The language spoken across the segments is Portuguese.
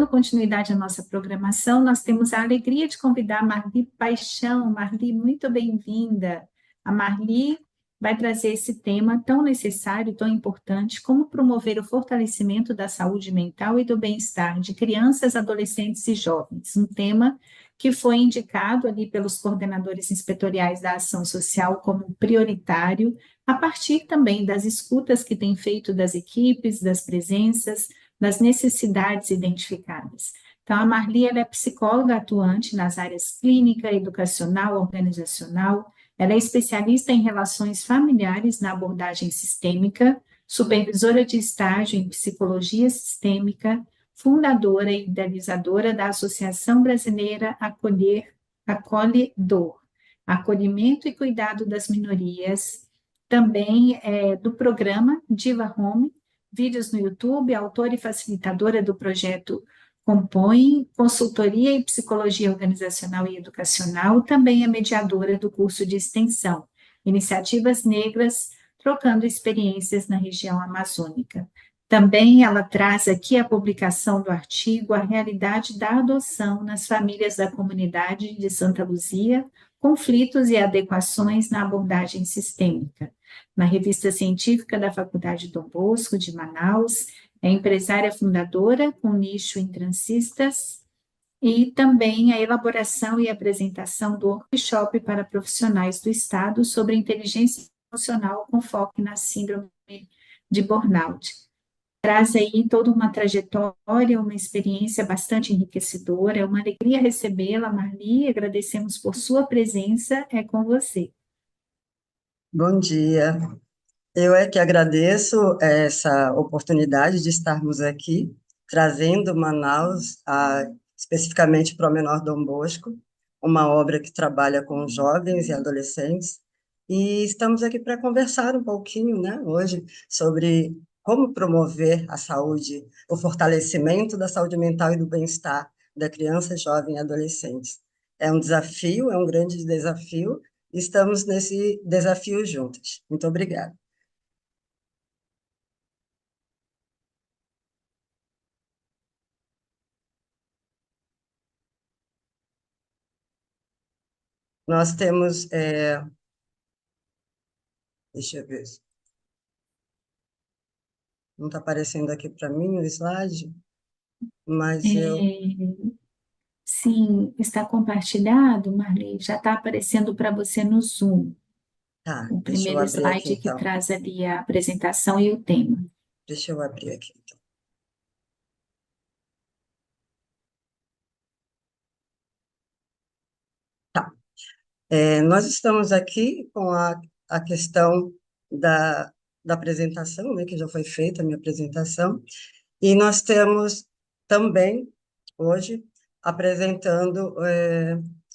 continuidade à nossa programação, nós temos a alegria de convidar a Marli Paixão. Marli, muito bem-vinda. A Marli vai trazer esse tema tão necessário, tão importante, como promover o fortalecimento da saúde mental e do bem-estar de crianças, adolescentes e jovens. Um tema que foi indicado ali pelos coordenadores inspetoriais da ação social como prioritário, a partir também das escutas que tem feito das equipes, das presenças, das necessidades identificadas. Então, a Marli, ela é psicóloga atuante nas áreas clínica, educacional, organizacional, ela é especialista em relações familiares na abordagem sistêmica, supervisora de estágio em psicologia sistêmica, fundadora e idealizadora da Associação Brasileira Acolhedor, Acolhimento e Cuidado das Minorias, também do programa Diva Home, vídeos no YouTube, autora e facilitadora do projeto Compõe, consultoria e psicologia organizacional e educacional, também é mediadora do curso de extensão, Iniciativas Negras, trocando experiências na região amazônica. Também ela traz aqui a publicação do artigo A Realidade da Adoção nas Famílias da Comunidade de Santa Luzia, Conflitos e Adequações na Abordagem Sistêmica, na revista científica da Faculdade Dom Bosco, de Manaus, é empresária fundadora com nicho em transistas e também a elaboração e apresentação do workshop para profissionais do Estado sobre inteligência emocional com foco na síndrome de burnout. Traz aí toda uma trajetória, uma experiência bastante enriquecedora, é uma alegria recebê-la, Marli, agradecemos por sua presença, é com você. Bom dia. Eu é que agradeço essa oportunidade de estarmos aqui, trazendo Manaus, especificamente para o Menor Dom Bosco, uma obra que trabalha com jovens e adolescentes, e estamos aqui para conversar um pouquinho, né, hoje, sobre como promover a saúde, o fortalecimento da saúde mental e do bem-estar da criança, jovem e adolescente. É um desafio, é um grande desafio, e estamos nesse desafio juntos. Muito obrigada. Nós temos, deixa eu ver, não está aparecendo aqui para mim o slide, mas eu, Sim, está compartilhado, Marli, já está aparecendo para você no Zoom, tá, o deixa eu primeiro abrir aqui slide que então, traz ali a apresentação e o tema. deixa eu abrir aqui então. Tá, nós estamos aqui com a questão da apresentação, né, que já foi feita a minha apresentação, e nós temos também, hoje, apresentando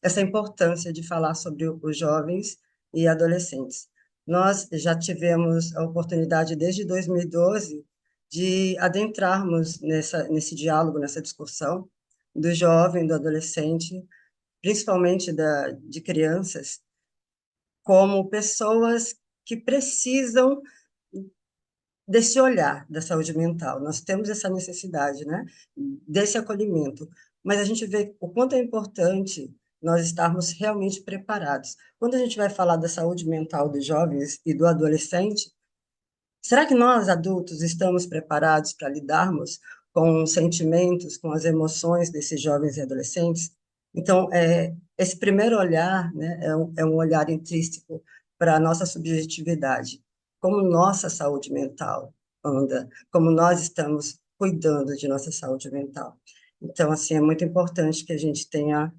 essa importância de falar sobre os jovens e adolescentes. Nós já tivemos a oportunidade, desde 2012, de adentrarmos nesse diálogo, nessa discussão do jovem, do adolescente, principalmente de crianças, como pessoas que precisam desse olhar da saúde mental. Nós temos essa necessidade, né, desse acolhimento, mas a gente vê o quanto é importante nós estarmos realmente preparados. Quando a gente vai falar da saúde mental dos jovens e do adolescente, será que nós, adultos, estamos preparados para lidarmos com os sentimentos, com as emoções desses jovens e adolescentes? Então, esse primeiro olhar, né, é um olhar intrínseco para a nossa subjetividade, como nossa saúde mental anda, como nós estamos cuidando de nossa saúde mental. Então, assim, é muito importante que a gente tenha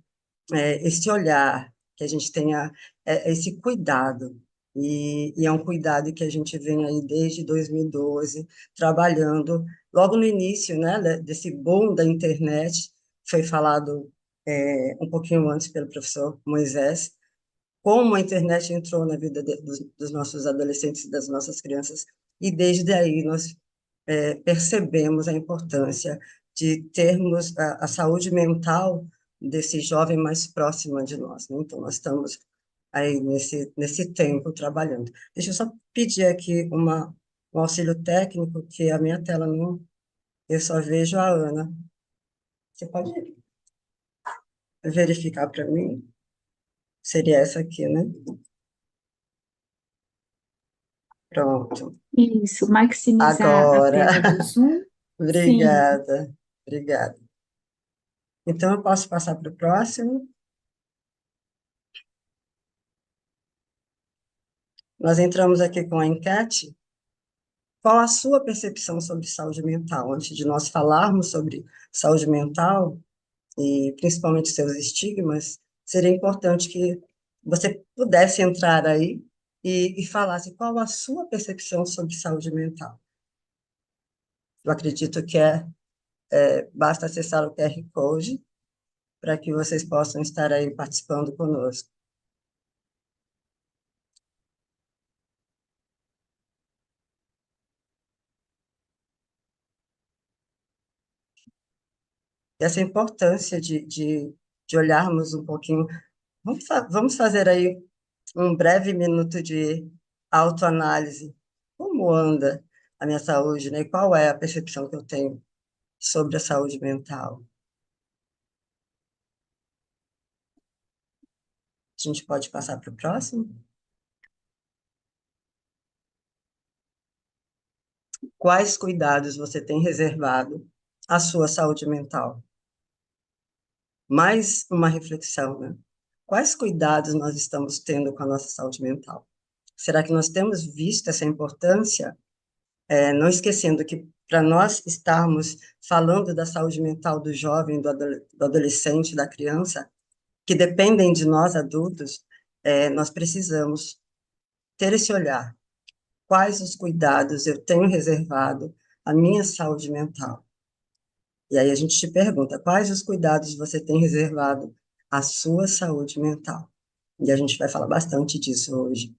esse olhar, que a gente tenha esse cuidado. E é um cuidado que a gente vem aí desde 2012, trabalhando. Logo no início, né, desse boom da internet, foi falado um pouquinho antes pelo professor Moisés, como a internet entrou na vida dos nossos adolescentes e das nossas crianças, e desde aí nós percebemos a importância de termos a saúde mental desse jovem mais próxima de nós, né? Então, nós estamos aí nesse tempo trabalhando. Deixa eu só pedir aqui um auxílio técnico, que a minha tela não, eu só vejo a Ana. Você pode verificar para mim? Seria essa aqui, né? Pronto. Isso, maximizar a Agora, tela do Zoom. Sim, obrigada, obrigada. Então, eu posso passar para o próximo? Nós entramos aqui com a enquete. Qual a sua percepção sobre saúde mental? Antes de nós falarmos sobre saúde mental, e principalmente seus estigmas, seria importante que você pudesse entrar aí e falasse qual a sua percepção sobre saúde mental. Eu acredito que basta acessar o QR Code para que vocês possam estar aí participando conosco. Essa importância de olharmos um pouquinho. Vamos fazer aí um breve minuto de autoanálise. Como anda a minha saúde, né? E qual é a percepção que eu tenho sobre a saúde mental? A gente pode passar para o próximo? Quais cuidados você tem reservado à sua saúde mental? Mais uma reflexão, né? Quais cuidados nós estamos tendo com a nossa saúde mental? Será que nós temos visto essa importância? Não esquecendo que para nós estarmos falando da saúde mental do jovem, do adolescente, da criança, que dependem de nós adultos, nós precisamos ter esse olhar. Quais os cuidados eu tenho reservado à minha saúde mental? E aí a gente te pergunta, quais os cuidados você tem reservado à sua saúde mental? E a gente vai falar bastante disso hoje.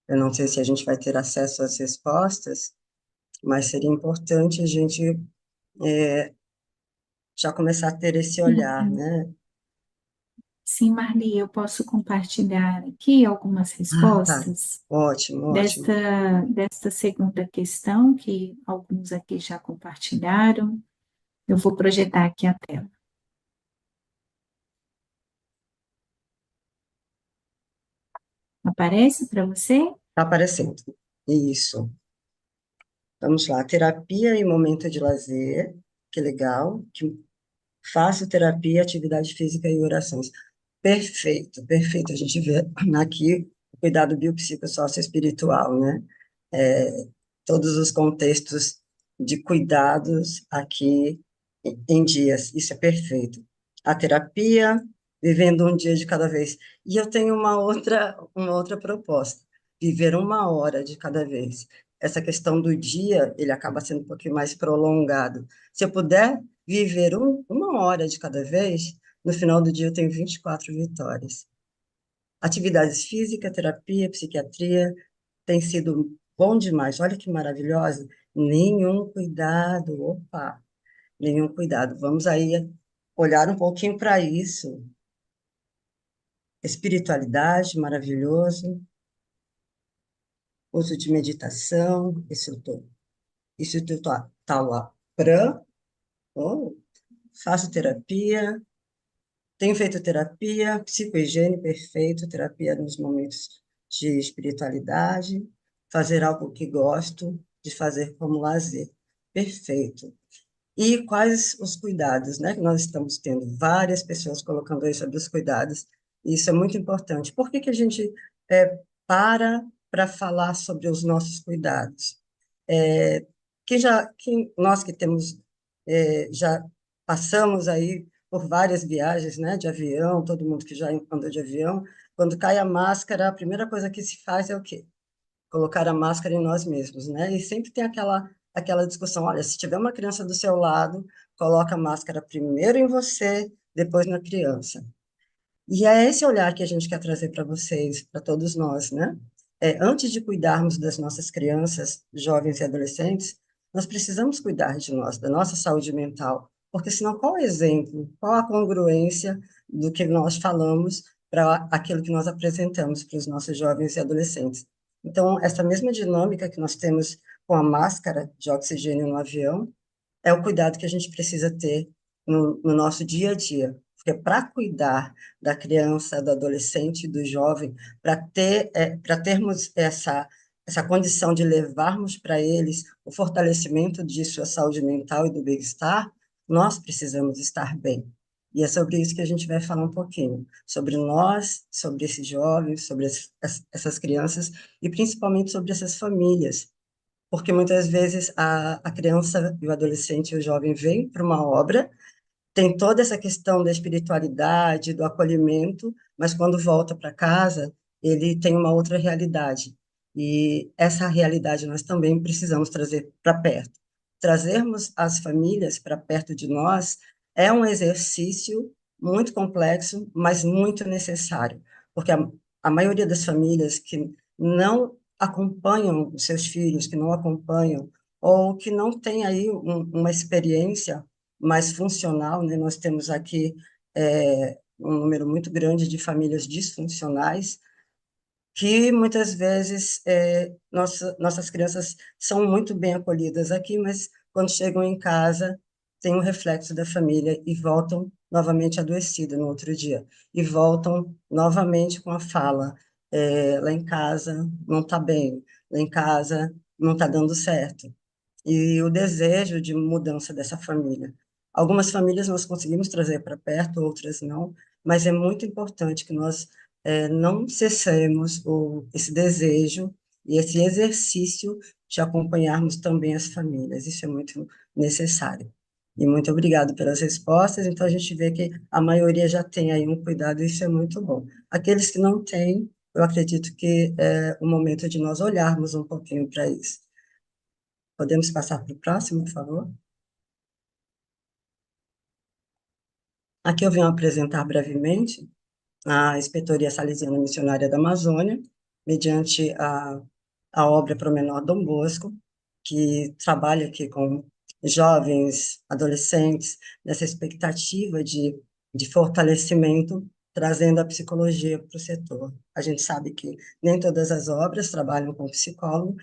Eu não sei se a gente vai ter acesso às respostas, mas seria importante a gente já começar a ter esse olhar, sim, né? sim, Marli, eu posso compartilhar aqui algumas Ah, tá. respostas Ótimo, ótimo. desta segunda questão, que alguns aqui já compartilharam. Eu vou projetar aqui a tela. Aparece para você? Está aparecendo. Isso. Vamos lá. Terapia e momento de lazer. Que legal. Faço terapia, atividade física e orações. Perfeito, perfeito. A gente vê aqui o cuidado biopsicossócio-espiritual, né? É, todos os contextos de cuidados aqui em dias. Isso é perfeito. A terapia, vivendo um dia de cada vez. E eu tenho uma outra proposta. Viver uma hora de cada vez. Essa questão do dia, ele acaba sendo um pouquinho mais prolongado. Se eu puder viver uma hora de cada vez, no final do dia eu tenho 24 vitórias. Atividades física, terapia, psiquiatria, tem sido bom demais. Olha que maravilhosa. Nenhum cuidado, opa, nenhum cuidado. Vamos aí olhar um pouquinho para isso. Espiritualidade, maravilhoso. Uso de meditação, isso eu tô prã, oh, faço terapia, tenho feito terapia, psicohigiene, perfeito, terapia nos momentos de espiritualidade, fazer algo que gosto de fazer como lazer, perfeito. E quais os cuidados, né, que nós estamos tendo? Várias pessoas colocando aí sobre os cuidados, e isso é muito importante. Por que que a gente para falar sobre os nossos cuidados? É, nós que temos, já passamos aí por várias viagens, né, de avião, todo mundo que já andou de avião, quando cai a máscara, a primeira coisa que se faz é o quê? Colocar a máscara em nós mesmos, né? E sempre tem aquela discussão, olha, se tiver uma criança do seu lado, coloca a máscara primeiro em você, depois na criança. E é esse olhar que a gente quer trazer para vocês, para todos nós, né? Antes de cuidarmos das nossas crianças, jovens e adolescentes, nós precisamos cuidar de nós, da nossa saúde mental, porque senão qual o exemplo, qual a congruência do que nós falamos para aquilo que nós apresentamos para os nossos jovens e adolescentes. Então, essa mesma dinâmica que nós temos com a máscara de oxigênio no avião é o cuidado que a gente precisa ter no nosso dia a dia. Porque para cuidar da criança, do adolescente, do jovem, para termos essa condição de levarmos para eles o fortalecimento de sua saúde mental e do bem-estar, nós precisamos estar bem. E é sobre isso que a gente vai falar um pouquinho, sobre nós, sobre esses jovens, sobre essas crianças e principalmente sobre essas famílias, porque muitas vezes a criança e o adolescente e o jovem vêm para uma obra, tem toda essa questão da espiritualidade, do acolhimento, mas quando volta para casa, ele tem uma outra realidade. E essa realidade nós também precisamos trazer para perto. Trazermos as famílias para perto de nós é um exercício muito complexo, mas muito necessário, porque a maioria das famílias que não acompanham os seus filhos, que não acompanham, ou que não tem aí uma experiência mais funcional, né? Nós temos aqui um número muito grande de famílias disfuncionais, que muitas vezes nossas crianças são muito bem acolhidas aqui, mas quando chegam em casa, tem um reflexo da família e voltam novamente adoecidas no outro dia, e voltam novamente com a fala, lá em casa não está bem, lá em casa não está dando certo e o desejo de mudança dessa família. Algumas famílias nós conseguimos trazer para perto, outras não, mas é muito importante que nós não cessemos esse desejo e esse exercício de acompanharmos também as famílias. Isso é muito necessário. E muito obrigado pelas respostas. Então, a gente vê que a maioria já tem aí um cuidado, e isso é muito bom. Aqueles que não têm, eu acredito que é o momento de nós olharmos um pouquinho para isso. Podemos passar para o próximo, por favor? Aqui eu venho apresentar brevemente a Inspetoria Salesiana Missionária da Amazônia, mediante a obra Promenor Dom Bosco, que trabalha aqui com jovens, adolescentes, nessa expectativa de fortalecimento, trazendo a psicologia para o setor. A gente sabe que nem todas as obras trabalham com psicólogo,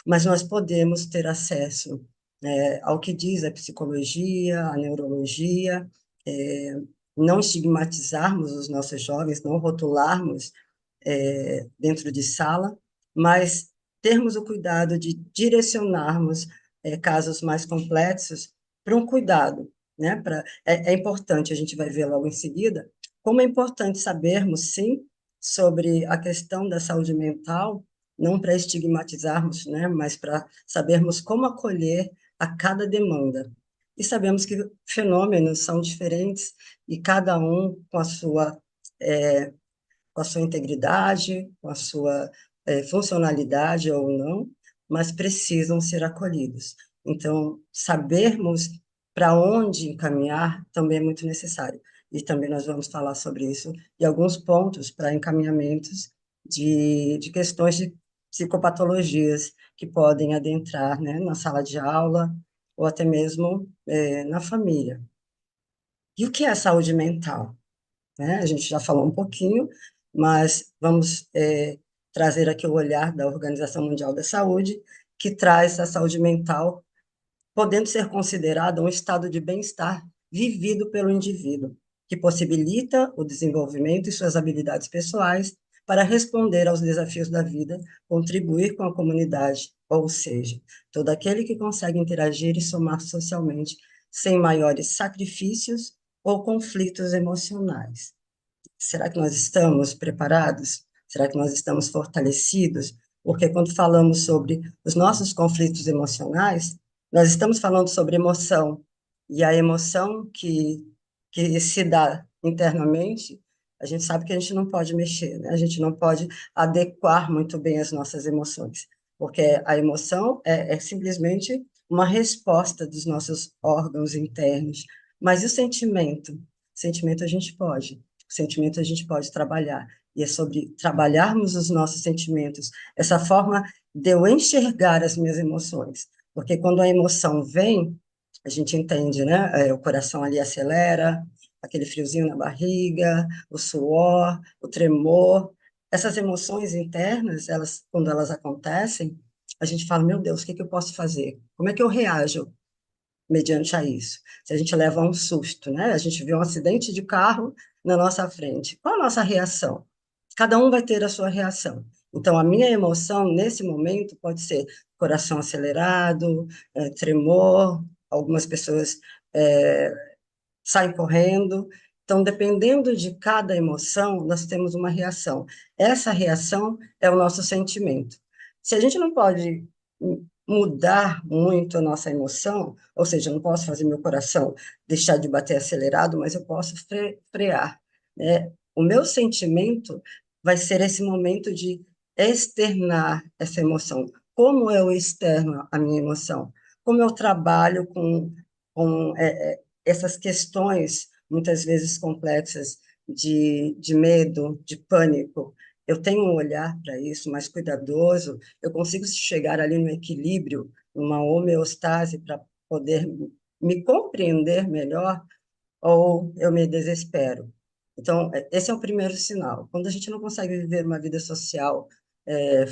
mas nós podemos ter acesso ao que diz a psicologia, a neurologia, não estigmatizarmos os nossos jovens, não rotularmos dentro de sala, mas termos o cuidado de direcionarmos casos mais complexos para um cuidado, né? É importante, a gente vai ver logo em seguida, como é importante sabermos, sim, sobre a questão da saúde mental, não para estigmatizarmos, né? Mas para sabermos como acolher a cada demanda. E sabemos que fenômenos são diferentes e cada um com a sua integridade, com a sua funcionalidade ou não, mas precisam ser acolhidos. Então, sabermos para onde encaminhar também é muito necessário. E também nós vamos falar sobre isso e alguns pontos para encaminhamentos de questões de psicopatologias que podem adentrar, né, na sala de aula ou até mesmo na família. E o que é a saúde mental? Né? A gente já falou um pouquinho, mas vamos trazer aqui o olhar da Organização Mundial da Saúde, que traz a saúde mental podendo ser considerada um estado de bem-estar vivido pelo indivíduo, que possibilita o desenvolvimento e suas habilidades pessoais para responder aos desafios da vida, contribuir com a comunidade, ou seja, todo aquele que consegue interagir e somar socialmente sem maiores sacrifícios ou conflitos emocionais. Será que nós estamos preparados? Será que nós estamos fortalecidos? Porque quando falamos sobre os nossos conflitos emocionais, nós estamos falando sobre emoção, e a emoção que se dá internamente, a gente sabe que a gente não pode mexer, né? A gente não pode adequar muito bem as nossas emoções, porque a emoção é simplesmente uma resposta dos nossos órgãos internos, mas e o sentimento? O sentimento a gente pode. O sentimento a gente pode trabalhar, e é sobre trabalharmos os nossos sentimentos, essa forma de eu enxergar as minhas emoções, porque quando a emoção vem, a gente entende, né? O coração ali acelera, aquele friozinho na barriga, o suor, o tremor. Essas emoções internas, elas, quando elas acontecem, a gente fala, meu Deus, o que que eu posso fazer? Como é que eu reajo mediante a isso? Se a gente leva um susto, né? A gente vê um acidente de carro na nossa frente, qual a nossa reação? Cada um vai ter a sua reação. Então, a minha emoção, nesse momento, pode ser coração acelerado, tremor, algumas pessoas é, saem correndo. Então, dependendo de cada emoção, nós temos uma reação. Essa reação é o nosso sentimento. Se a gente não pode mudar muito a nossa emoção, ou seja, eu não posso fazer meu coração deixar de bater acelerado, mas eu posso frear, né? O meu sentimento vai ser esse momento de externar essa emoção. Como eu externo a minha emoção? Como eu trabalho com essas questões, muitas vezes complexas, de medo, de pânico? Eu tenho um olhar para isso mais cuidadoso, eu consigo chegar ali no equilíbrio, numa homeostase para poder me compreender melhor, ou eu me desespero? Então, esse é o primeiro sinal. Quando a gente não consegue viver uma vida social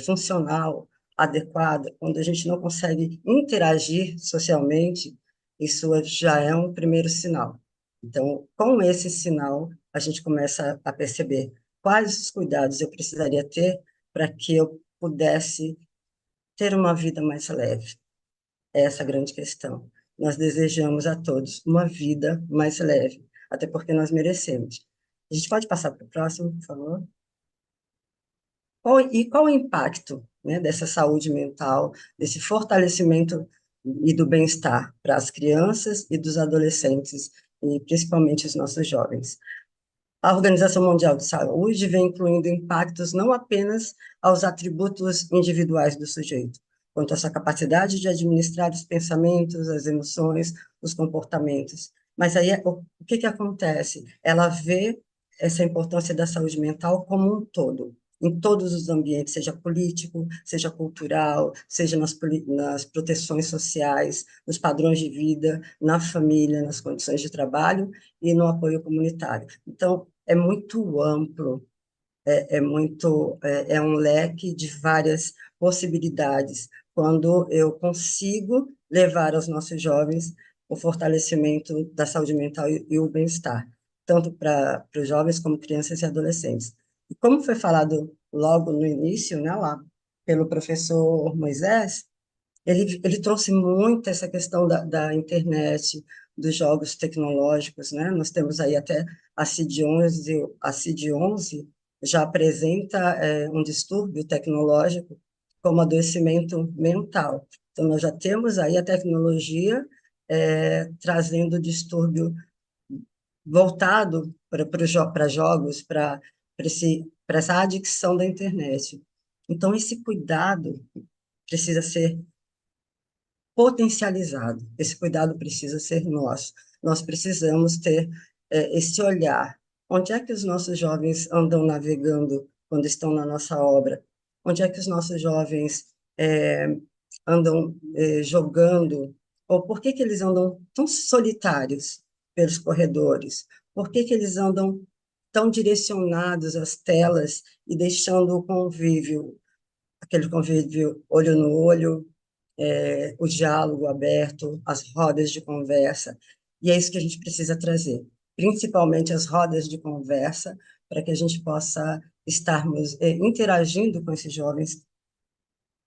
funcional, adequada, quando a gente não consegue interagir socialmente, isso já é um primeiro sinal. Então, com esse sinal, a gente começa a perceber quais os cuidados eu precisaria ter para que eu pudesse ter uma vida mais leve. Essa é a grande questão. Nós desejamos a todos uma vida mais leve, até porque nós merecemos. A gente pode passar para o próximo, por favor? Qual o impacto, né, dessa saúde mental, desse fortalecimento e do bem-estar para as crianças e dos adolescentes, e principalmente os nossos jovens? A Organização Mundial de Saúde vem incluindo impactos não apenas aos atributos individuais do sujeito, quanto à sua capacidade de administrar os pensamentos, as emoções, os comportamentos. Mas aí o que que acontece? Ela vê essa importância da saúde mental como um todo, em todos os ambientes, seja político, seja cultural, seja nas proteções sociais, nos padrões de vida, na família, nas condições de trabalho e no apoio comunitário. Então, é muito amplo, é um leque de várias possibilidades quando eu consigo levar aos nossos jovens o fortalecimento da saúde mental e o bem-estar, tanto para os jovens como crianças e adolescentes. E como foi falado logo no início, né, lá pelo professor Moisés, ele trouxe muito essa questão da internet, dos jogos tecnológicos, né? Nós temos aí até a CID-11 já apresenta um distúrbio tecnológico como adoecimento mental. Então, nós já temos aí a tecnologia trazendo distúrbio voltado para jogos, para essa adicção da internet. Então, esse cuidado precisa ser potencializado. Esse cuidado precisa ser nosso. Nós precisamos ter esse olhar. Onde é que os nossos jovens andam navegando quando estão na nossa obra? Onde é que os nossos jovens andam jogando? Ou por que que eles andam tão solitários pelos corredores? Por que que eles andam tão direcionados às telas e deixando o convívio, aquele convívio olho no olho, o diálogo aberto, as rodas de conversa, e é isso que a gente precisa trazer, principalmente as rodas de conversa, para que a gente possa estarmos interagindo com esses jovens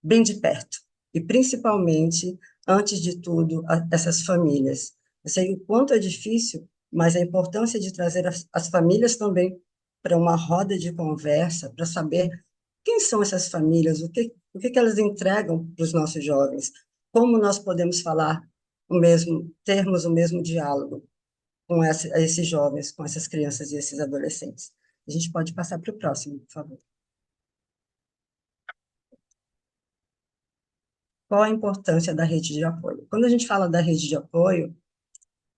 bem de perto, e principalmente, antes de tudo, essas famílias. Eu sei o quanto é difícil, mas a importância de trazer as famílias também para uma roda de conversa, para saber quem são essas famílias, o que que elas entregam para os nossos jovens, como nós podemos falar termos o mesmo diálogo com esses jovens, com essas crianças e esses adolescentes. A gente pode passar para o próximo, por favor. Qual a importância da rede de apoio? Quando a gente fala da rede de apoio,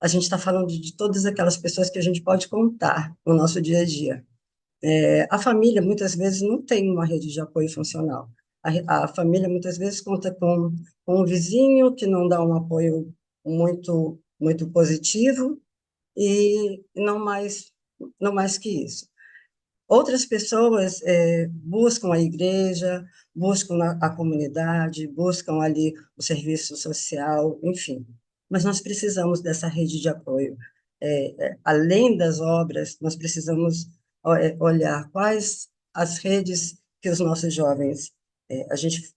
a gente está falando de todas aquelas pessoas que a gente pode contar no nosso dia a dia. A família, muitas vezes, não tem uma rede de apoio funcional. A família, muitas vezes, conta com um vizinho que não dá um apoio muito, muito positivo, e não mais que isso. Outras pessoas buscam a igreja, buscam a comunidade, buscam ali o serviço social, enfim. Mas nós precisamos dessa rede de apoio. Além das obras, nós precisamos olhar quais as redes que os nossos jovens. A gente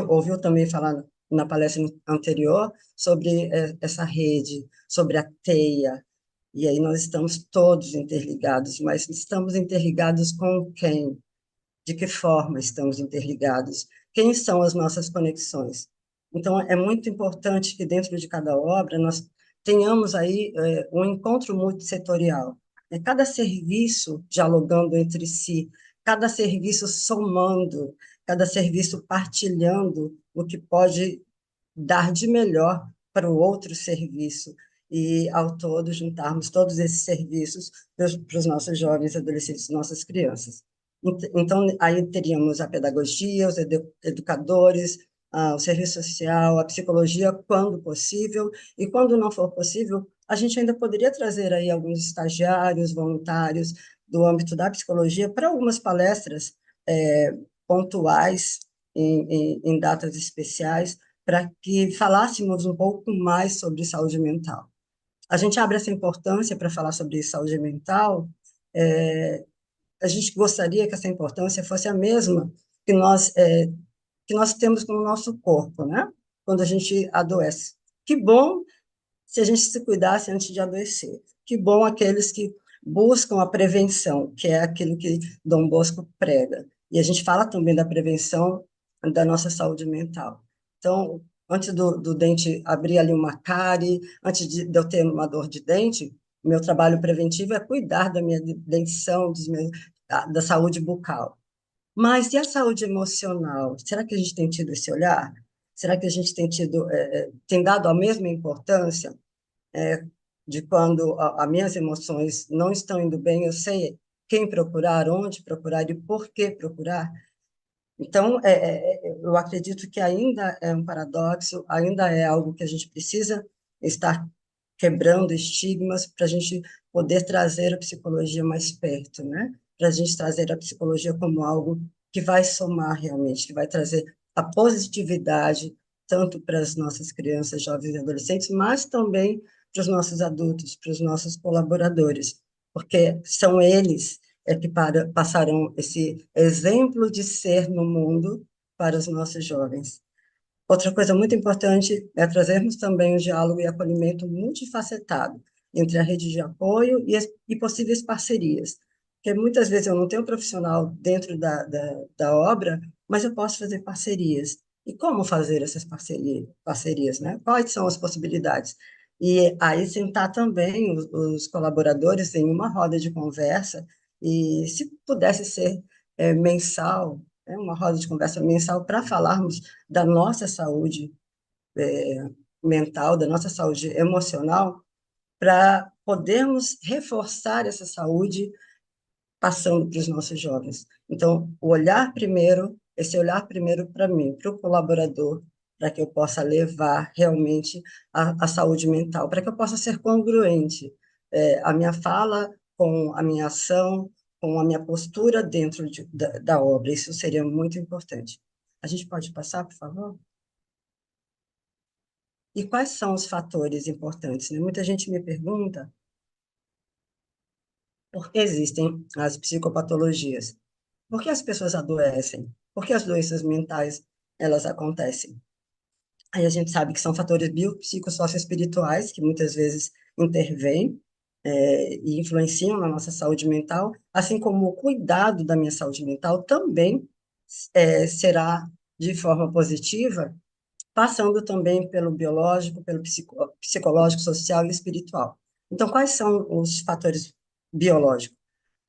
ouviu também falar na palestra anterior sobre essa rede, sobre a teia, e aí nós estamos todos interligados, mas estamos interligados com quem? De que forma estamos interligados? Quem são as nossas conexões? Então, é muito importante que dentro de cada obra nós tenhamos aí um encontro multissetorial. Cada serviço dialogando entre si, cada serviço somando, cada serviço partilhando o que pode dar de melhor para o outro serviço e, ao todo, juntarmos todos esses serviços para os nossos jovens, adolescentes, nossas crianças. Então, aí teríamos a pedagogia, os educadores, o serviço social, a psicologia, quando possível, e quando não for possível, a gente ainda poderia trazer aí alguns estagiários, voluntários do âmbito da psicologia para algumas palestras pontuais em datas especiais, para que falássemos um pouco mais sobre saúde mental. A gente abre essa importância para falar sobre saúde mental, é, a gente gostaria que essa importância fosse a mesma que nós temos com o nosso corpo, né? Quando a gente adoece. Que bom se a gente se cuidasse antes de adoecer. Que bom aqueles que buscam a prevenção, que é aquilo que Dom Bosco prega. E a gente fala também da prevenção da nossa saúde mental. Então, antes do dente abrir ali uma cárie, antes de eu ter uma dor de dente, o meu trabalho preventivo é cuidar da minha dentição, da saúde bucal. Mas e a saúde emocional? Será que a gente tem tido esse olhar? Será que a gente tem dado a mesma importância de quando as minhas emoções não estão indo bem, eu sei quem procurar, onde procurar e por que procurar? Então, eu acredito que ainda é um paradoxo, ainda é algo que a gente precisa estar quebrando estigmas para a gente poder trazer a psicologia mais perto, né? Para a gente trazer a psicologia como algo que vai somar realmente, que vai trazer a positividade tanto para as nossas crianças, jovens e adolescentes, mas também para os nossos adultos, para os nossos colaboradores, porque são eles que passarão esse exemplo de ser no mundo para os nossos jovens. Outra coisa muito importante é trazermos também o diálogo e acolhimento multifacetado entre a rede de apoio e possíveis parcerias. Porque muitas vezes eu não tenho um profissional dentro da obra, mas eu posso fazer parcerias. E como fazer essas parcerias, né? Quais são as possibilidades? E aí sentar também os colaboradores em uma roda de conversa, e se pudesse ser mensal, né? Uma roda de conversa mensal para falarmos da nossa saúde mental, da nossa saúde emocional, para podermos reforçar essa saúde passando para os nossos jovens. Então, esse olhar primeiro para mim, para o colaborador, para que eu possa levar realmente a saúde mental, para que eu possa ser congruente, a minha fala com a minha ação, com a minha postura dentro da obra. Isso seria muito importante. A gente pode passar, por favor? E quais são os fatores importantes, né? Muita gente me pergunta por que existem as psicopatologias. Por que as pessoas adoecem? Por que as doenças mentais elas acontecem? Aí a gente sabe que são fatores biopsicossocioespirituais que muitas vezes intervêm e influenciam na nossa saúde mental, assim como o cuidado da minha saúde mental também será de forma positiva, passando também pelo biológico, pelo psicológico, social e espiritual. Então, quais são os fatores biológicos?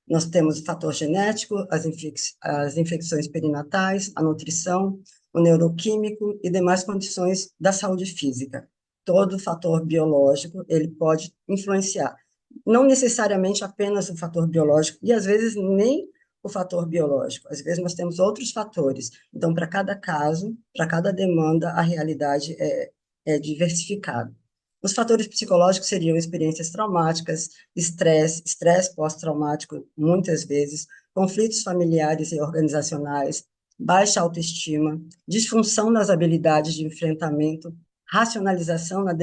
Nós temos o fator genético, as infecções perinatais, a nutrição, o neuroquímico e demais condições da saúde física. Todo fator biológico, ele pode influenciar. Não necessariamente apenas o fator biológico, e às vezes nem o fator biológico. Às vezes nós temos outros fatores. Então, para cada caso, para cada demanda, a realidade é diversificada. Os fatores psicológicos seriam experiências traumáticas, estresse pós-traumático, muitas vezes, conflitos familiares e organizacionais, baixa autoestima, disfunção nas habilidades de enfrentamento, racionalização na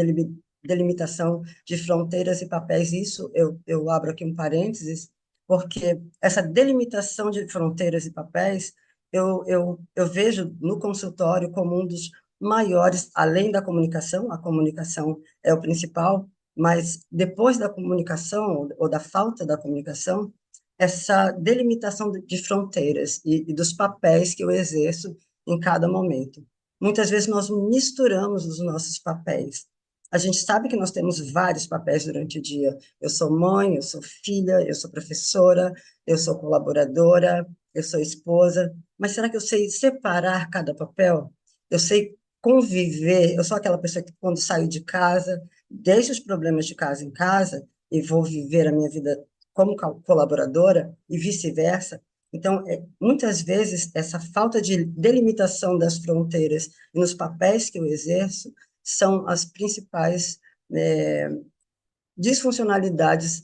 delimitação de fronteiras e papéis. Isso eu abro aqui um parênteses, porque essa delimitação de fronteiras e papéis eu vejo no consultório como um dos maiores, além da comunicação, a comunicação é o principal, mas depois da comunicação, ou da falta da comunicação, essa delimitação de fronteiras e dos papéis que eu exerço em cada momento. Muitas vezes nós misturamos os nossos papéis. A gente sabe que nós temos vários papéis durante o dia. Eu sou mãe, eu sou filha, eu sou professora, eu sou colaboradora, eu sou esposa, mas será que eu sei separar cada papel? Eu sei conviver, eu sou aquela pessoa que quando saio de casa, deixo os problemas de casa em casa e vou viver a minha vida como colaboradora e vice-versa. Então, muitas vezes, essa falta de delimitação das fronteiras e nos papéis que eu exerço são as principais é, disfuncionalidades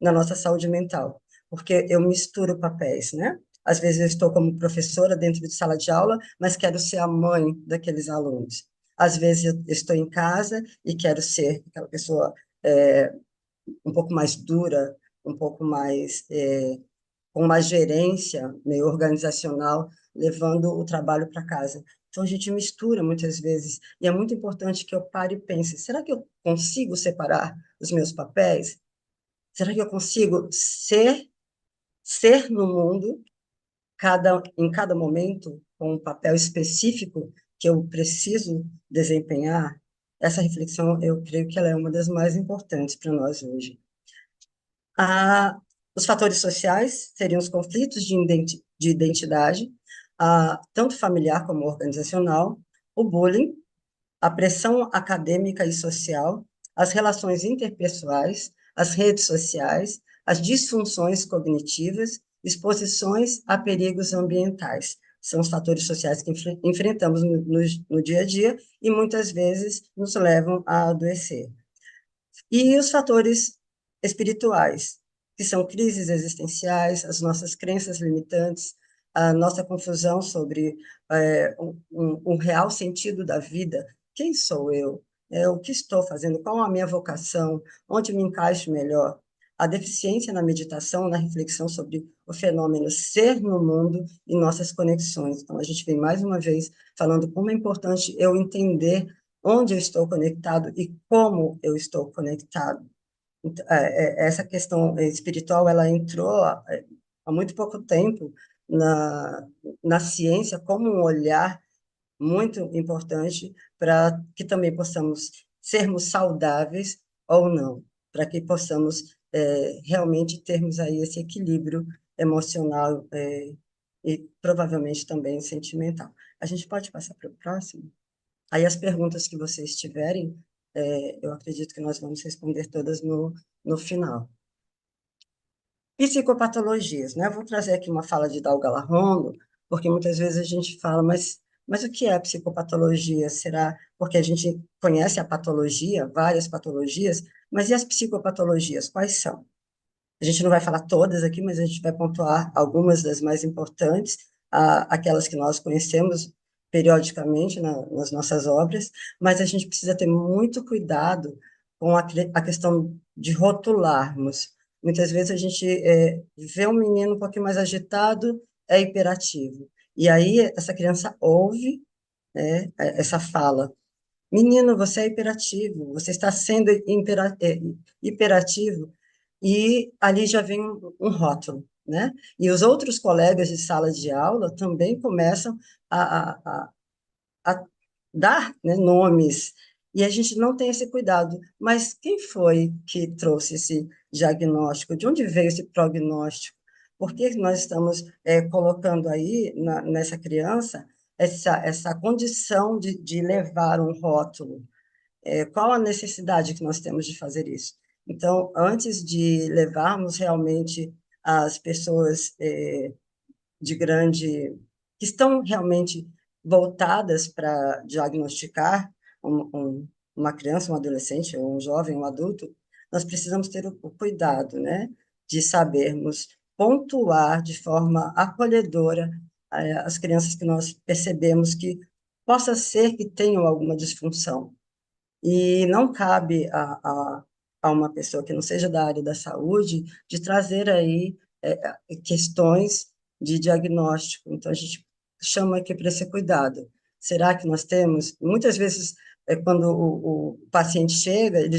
na nossa saúde mental, porque eu misturo papéis, né? Às vezes eu estou como professora dentro de sala de aula, mas quero ser a mãe daqueles alunos. Às vezes eu estou em casa e quero ser aquela pessoa um pouco mais dura, um pouco mais com uma gerência meio organizacional, levando o trabalho para casa. Então, a gente mistura muitas vezes, e é muito importante que eu pare e pense: será que eu consigo separar os meus papéis? Será que eu consigo ser no mundo, em cada momento, com um papel específico que eu preciso desempenhar? Essa reflexão, eu creio que ela é uma das mais importantes para nós hoje. Os fatores sociais seriam os conflitos de identidade, tanto familiar como organizacional, o bullying, a pressão acadêmica e social, as relações interpessoais, as redes sociais, as disfunções cognitivas, exposições a perigos ambientais. São os fatores sociais que enfrentamos no dia a dia e muitas vezes nos levam a adoecer. E os fatores espirituais, que são crises existenciais, as nossas crenças limitantes, a nossa confusão sobre o real sentido da vida. Quem sou eu? O que estou fazendo? Qual a minha vocação? Onde me encaixo melhor? A deficiência na meditação, na reflexão sobre o fenômeno ser no mundo e nossas conexões. Então, a gente vem mais uma vez falando como é importante eu entender onde eu estou conectado e como eu estou conectado. Então, essa questão espiritual, ela entrou há muito pouco tempo na ciência como um olhar muito importante para que também possamos sermos saudáveis ou não, para que possamos realmente termos aí esse equilíbrio emocional e provavelmente também sentimental. A gente pode passar para o próximo? Aí as perguntas que vocês tiverem, eu acredito que nós vamos responder todas no final. Psicopatologias, né? Eu vou trazer aqui uma fala de Dalgala Rondo, porque muitas vezes a gente fala, mas o que é a psicopatologia? Será porque a gente conhece a patologia, várias patologias, mas e as psicopatologias? Quais são? A gente não vai falar todas aqui, mas a gente vai pontuar algumas das mais importantes, aquelas que nós conhecemos periodicamente nas nossas obras, mas a gente precisa ter muito cuidado com a questão de rotularmos. Muitas vezes a gente vê um menino um pouquinho mais agitado, é hiperativo. E aí essa criança ouve, né, essa fala: menino, você é hiperativo, você está sendo hiperativo, e ali já vem um rótulo, né? E os outros colegas de sala de aula também começam a dar, né, nomes, e a gente não tem esse cuidado. Mas quem foi que trouxe esse diagnóstico? De onde veio esse prognóstico? Por que nós estamos colocando aí nessa criança essa condição de levar um rótulo? Qual a necessidade que nós temos de fazer isso? Então, antes de levarmos realmente as pessoas de grande, que estão realmente voltadas para diagnosticar um uma criança, um adolescente, ou um jovem, um adulto, nós precisamos ter o cuidado, né, de sabermos pontuar de forma acolhedora as crianças que nós percebemos que possa ser que tenham alguma disfunção. E não cabe a uma pessoa que não seja da área da saúde de trazer aí questões de diagnóstico. Então, a gente chama aqui para esse cuidado. Será que nós temos? Muitas vezes, quando o paciente chega, ele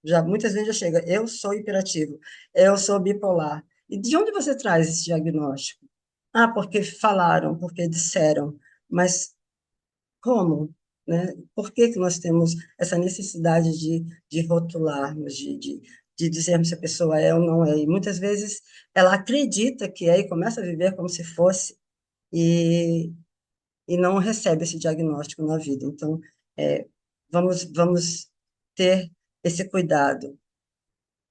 já muitas vezes já chega, eu sou hiperativo, eu sou bipolar. E de onde você traz esse diagnóstico? Ah, porque falaram, porque disseram. Mas como? Né? Por que que nós temos essa necessidade de rotularmos, de dizermos se a pessoa é ou não é? E muitas vezes ela acredita que é e começa a viver como se fosse e, e não recebe esse diagnóstico na vida. Então, é, vamos ter esse cuidado,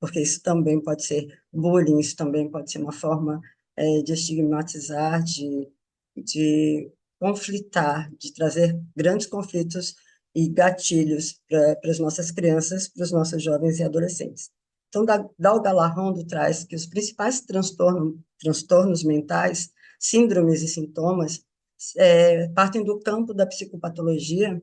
porque isso também pode ser bullying, isso também pode ser uma forma de estigmatizar, de conflitar, de trazer grandes conflitos e gatilhos para as nossas crianças, para os nossos jovens e adolescentes. Então, Dalga Larrondo traz que os principais transtornos mentais, síndromes e sintomas, partem do campo da psicopatologia,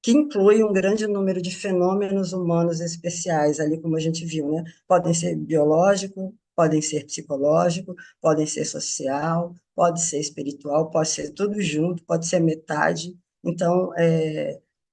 que inclui um grande número de fenômenos humanos especiais, ali como a gente viu, né? Podem ser biológico, podem ser psicológico, podem ser social, pode ser espiritual, pode ser tudo junto, pode ser metade. Então,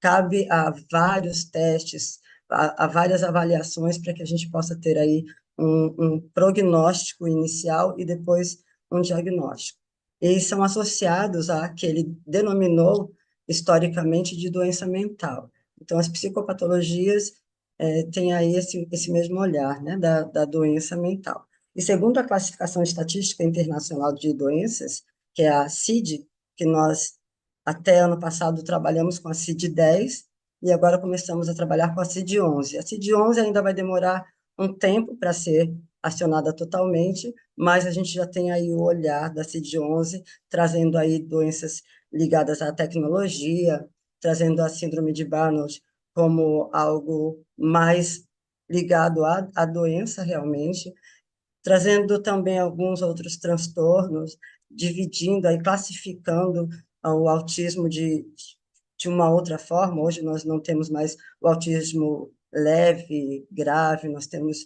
cabe a vários testes, a várias avaliações para que a gente possa ter aí um prognóstico inicial e depois um diagnóstico. E são associados a que ele denominou historicamente de doença mental. Então, as psicopatologias têm aí esse mesmo olhar, né, da doença mental. E segundo a Classificação Estatística Internacional de Doenças, que é a CID, que nós até ano passado trabalhamos com a CID-10 e agora começamos a trabalhar com a CID-11. A CID-11 ainda vai demorar um tempo para ser acionada totalmente, mas a gente já tem aí o olhar da CID-11, trazendo aí doenças ligadas à tecnologia, trazendo a síndrome de Burnout como algo mais ligado à doença realmente, trazendo também alguns outros transtornos, dividindo aí, classificando o autismo de uma outra forma. Hoje nós não temos mais o autismo leve, grave, nós temos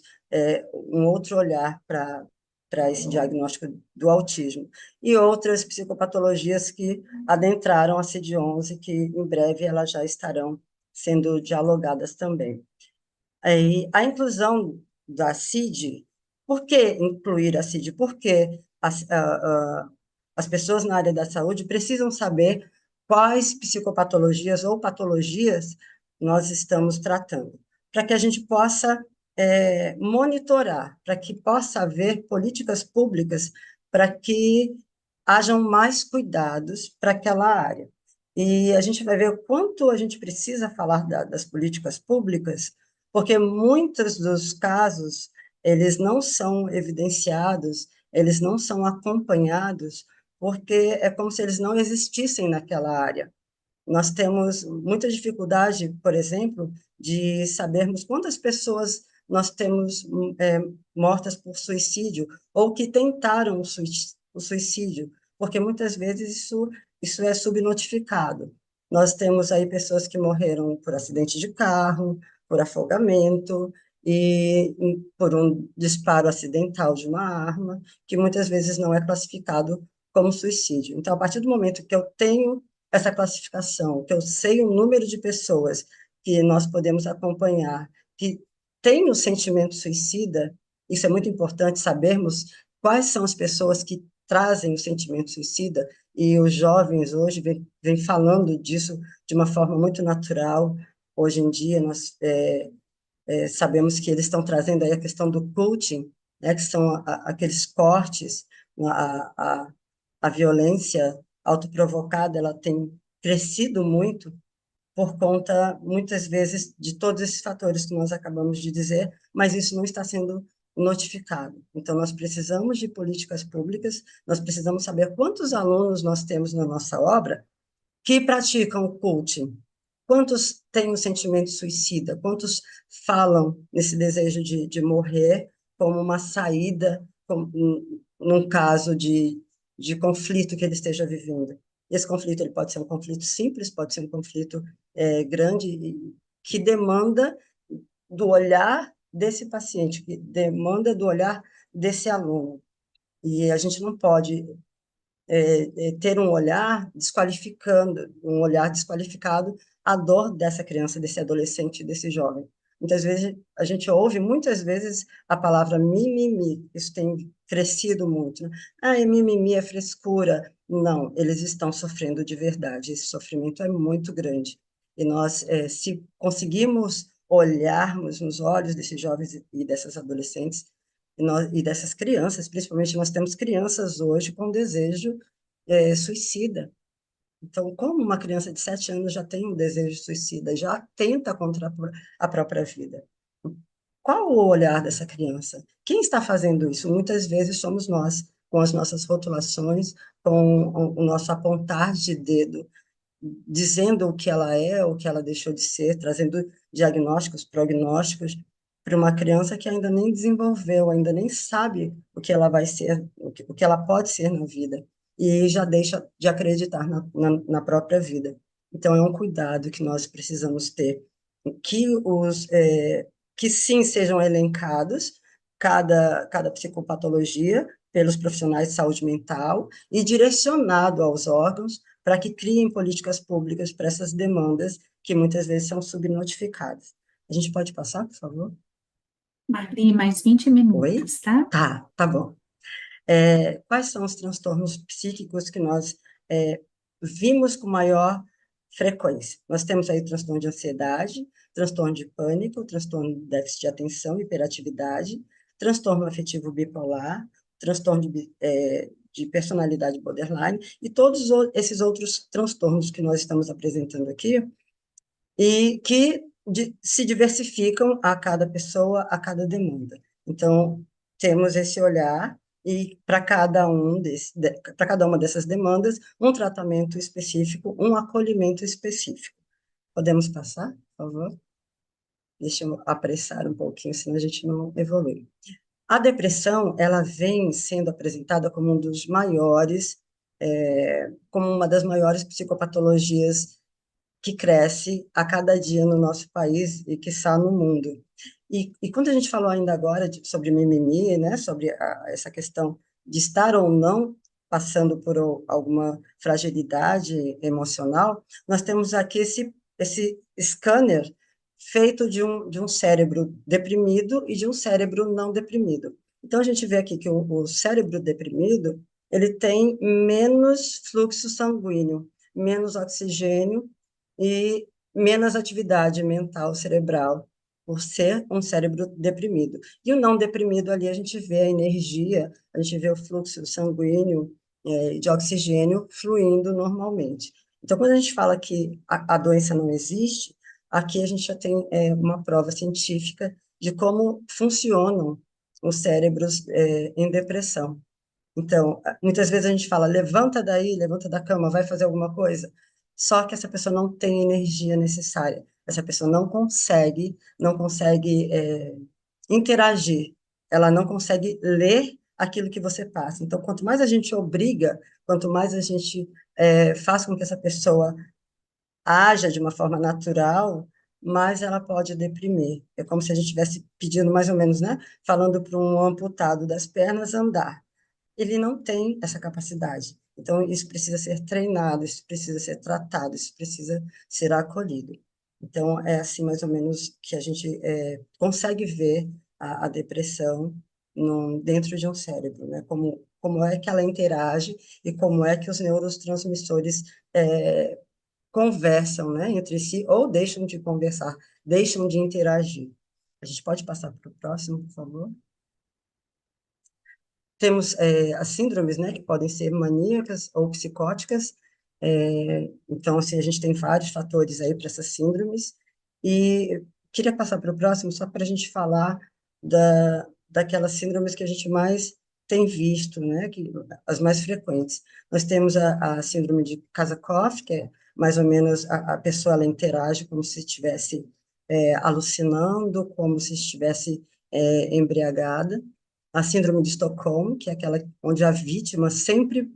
um outro olhar para esse diagnóstico do autismo. E outras psicopatologias que adentraram a CID-11, que em breve elas já estarão sendo dialogadas também. Aí, a inclusão da CID, por que incluir a CID? Porque as pessoas na área da saúde precisam saber quais psicopatologias ou patologias nós estamos tratando, para que a gente possa monitorar, para que possa haver políticas públicas para que hajam mais cuidados para aquela área. E a gente vai ver o quanto a gente precisa falar das políticas públicas, porque muitos dos casos eles não são evidenciados, eles não são acompanhados, porque é como se eles não existissem naquela área. Nós temos muita dificuldade, por exemplo, de sabermos quantas pessoas nós temos mortas por suicídio ou que tentaram o suicídio, porque muitas vezes isso é subnotificado. Nós temos aí pessoas que morreram por acidente de carro, por afogamento e por um disparo acidental de uma arma, que muitas vezes não é classificado como suicídio. Então, a partir do momento que eu tenho essa classificação, que eu sei o número de pessoas que nós podemos acompanhar, que têm o sentimento suicida, isso é muito importante sabermos quais são as pessoas que trazem o sentimento suicida, e os jovens hoje vêm falando disso de uma forma muito natural. Hoje em dia, nós sabemos que eles estão trazendo aí a questão do coaching, né, que são aqueles cortes, a violência autoprovocada, ela tem crescido muito por conta, muitas vezes, de todos esses fatores que nós acabamos de dizer, mas isso não está sendo notificado. Então, nós precisamos de políticas públicas, nós precisamos saber quantos alunos nós temos na nossa obra que praticam o coaching, Quantos têm um sentimento suicida? Quantos falam nesse desejo de morrer como uma saída, como, num caso de conflito que ele esteja vivendo? Esse conflito ele pode ser um conflito simples, pode ser um conflito grande, que demanda do olhar desse paciente, que demanda do olhar desse aluno. E a gente não pode ter um olhar desqualificado a dor dessa criança, desse adolescente, desse jovem. Muitas vezes, a gente ouve muitas vezes a palavra mimimi, isso tem crescido muito, né? Ah, mimimi é frescura. Não, eles estão sofrendo de verdade, esse sofrimento é muito grande. E nós, se conseguimos olharmos nos olhos desses jovens e dessas adolescentes, e dessas crianças, principalmente nós temos crianças hoje com desejo suicida. Então, como uma criança de 7 anos já tem um desejo suicida, já tenta contra a própria vida? Qual o olhar dessa criança? Quem está fazendo isso? Muitas vezes somos nós, com as nossas rotulações, com o nosso apontar de dedo, dizendo o que ela é, o que ela deixou de ser, trazendo diagnósticos, prognósticos para uma criança que ainda nem desenvolveu, ainda nem sabe o que ela vai ser, o que ela pode ser na vida, e já deixa de acreditar na própria vida. Então, é um cuidado que nós precisamos ter, que que sim sejam elencados cada psicopatologia pelos profissionais de saúde mental e direcionado aos órgãos para que criem políticas públicas para essas demandas que muitas vezes são subnotificadas. A gente pode passar, por favor? Marli, mais 20 Oi? minutos, tá? Tá bom. Quais são os transtornos psíquicos que nós vimos com maior frequência? Nós temos aí transtorno de ansiedade, transtorno de pânico, transtorno de déficit de atenção, hiperatividade, transtorno afetivo bipolar, transtorno de personalidade borderline e todos esses outros transtornos que nós estamos apresentando aqui e que se diversificam a cada pessoa, a cada demanda. Então, temos esse olhar e para cada uma dessas demandas, um tratamento específico, um acolhimento específico. Podemos passar, por favor? Deixa eu apressar um pouquinho, senão a gente não evolui. A depressão, ela vem sendo apresentada como um dos maiores, como uma das maiores psicopatologias que cresce a cada dia no nosso país e, quiçá, no mundo. E quando a gente falou ainda agora sobre mimimi, né, sobre essa questão de estar ou não passando por alguma fragilidade emocional, nós temos aqui esse scanner feito de um cérebro deprimido e de um cérebro não deprimido. Então, a gente vê aqui que o cérebro deprimido, ele tem menos fluxo sanguíneo, menos oxigênio e menos atividade mental cerebral, por ser um cérebro deprimido. E o não deprimido ali a gente vê a energia, a gente vê o fluxo sanguíneo de oxigênio fluindo normalmente. Então, quando a gente fala que a doença não existe, aqui a gente já tem uma prova científica de como funcionam os cérebros em depressão. Então, muitas vezes a gente fala, levanta daí, levanta da cama, vai fazer alguma coisa. Só que essa pessoa não tem energia necessária. Essa pessoa não consegue interagir. Ela não consegue ler aquilo que você passa. Então, quanto mais a gente obriga, quanto mais a gente faz com que essa pessoa haja de uma forma natural, mais ela pode deprimir. É como se a gente estivesse pedindo mais ou menos, né? Falando para um amputado das pernas andar, ele não tem essa capacidade. Então, isso precisa ser treinado, isso precisa ser tratado, isso precisa ser acolhido. Então, é assim mais ou menos que a gente consegue ver a depressão dentro de um cérebro, né? Como é que ela interage e como é que os neurotransmissores conversam, né, entre si ou deixam de conversar, deixam de interagir. A gente pode passar para o próximo, por favor? Temos as síndromes, né, que podem ser maníacas ou psicóticas. Então, assim, a gente tem vários fatores aí para essas síndromes. E queria passar para o próximo só para a gente falar daquelas síndromes que a gente mais tem visto, né, as mais frequentes. Nós temos a síndrome de Korsakoff, que é mais ou menos a pessoa ela interage como se estivesse alucinando, como se estivesse embriagada. A síndrome de Estocolmo, que é aquela onde a vítima sempre,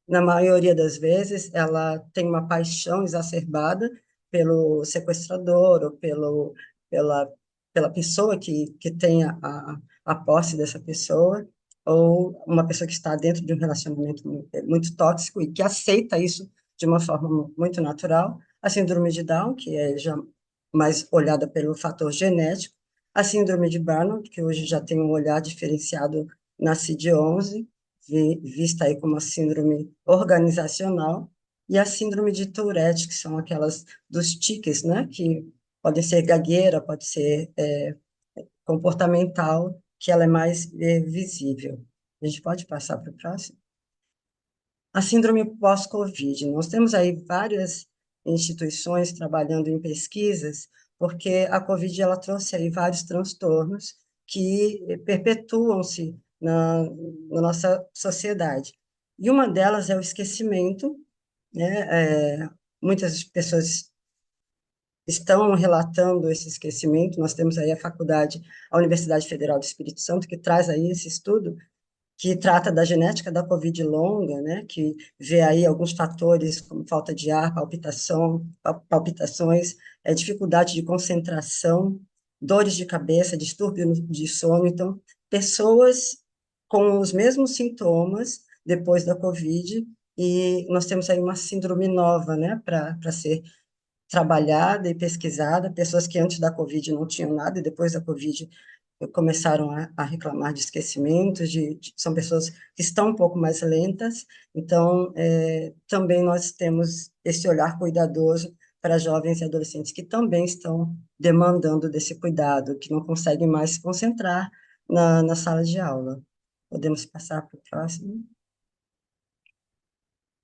na maioria das vezes, ela tem uma paixão exacerbada pelo sequestrador ou pela, pela pessoa que tem a posse dessa pessoa, ou uma pessoa que está dentro de um relacionamento muito tóxico e que aceita isso de uma forma muito natural. A síndrome de Down, que é já mais olhada pelo fator genético. A síndrome de Burnout, que hoje já tem um olhar diferenciado na CID-11, vista aí como uma síndrome organizacional, e a síndrome de Tourette, que são aquelas dos tiques, né, que pode ser gagueira, pode ser comportamental, que ela é mais visível. A gente pode passar para o próximo? A síndrome pós-Covid. Nós temos aí várias instituições trabalhando em pesquisas, porque a Covid ela trouxe aí vários transtornos que perpetuam-se na nossa sociedade. E uma delas é o esquecimento, né? Muitas pessoas estão relatando esse esquecimento. Nós temos aí a Universidade Federal do Espírito Santo, que traz aí esse estudo, que trata da genética da Covid longa, né, que vê aí alguns fatores como falta de ar, palpitações, dificuldade de concentração, dores de cabeça, distúrbio de sono. Então, pessoas com os mesmos sintomas depois da Covid, e nós temos aí uma síndrome nova, né, para ser trabalhada e pesquisada, pessoas que antes da Covid não tinham nada e depois da Covid começaram a reclamar de esquecimentos, são pessoas que estão um pouco mais lentas, então também nós temos esse olhar cuidadoso para jovens e adolescentes que também estão demandando desse cuidado, que não conseguem mais se concentrar na sala de aula. Podemos passar para o próximo?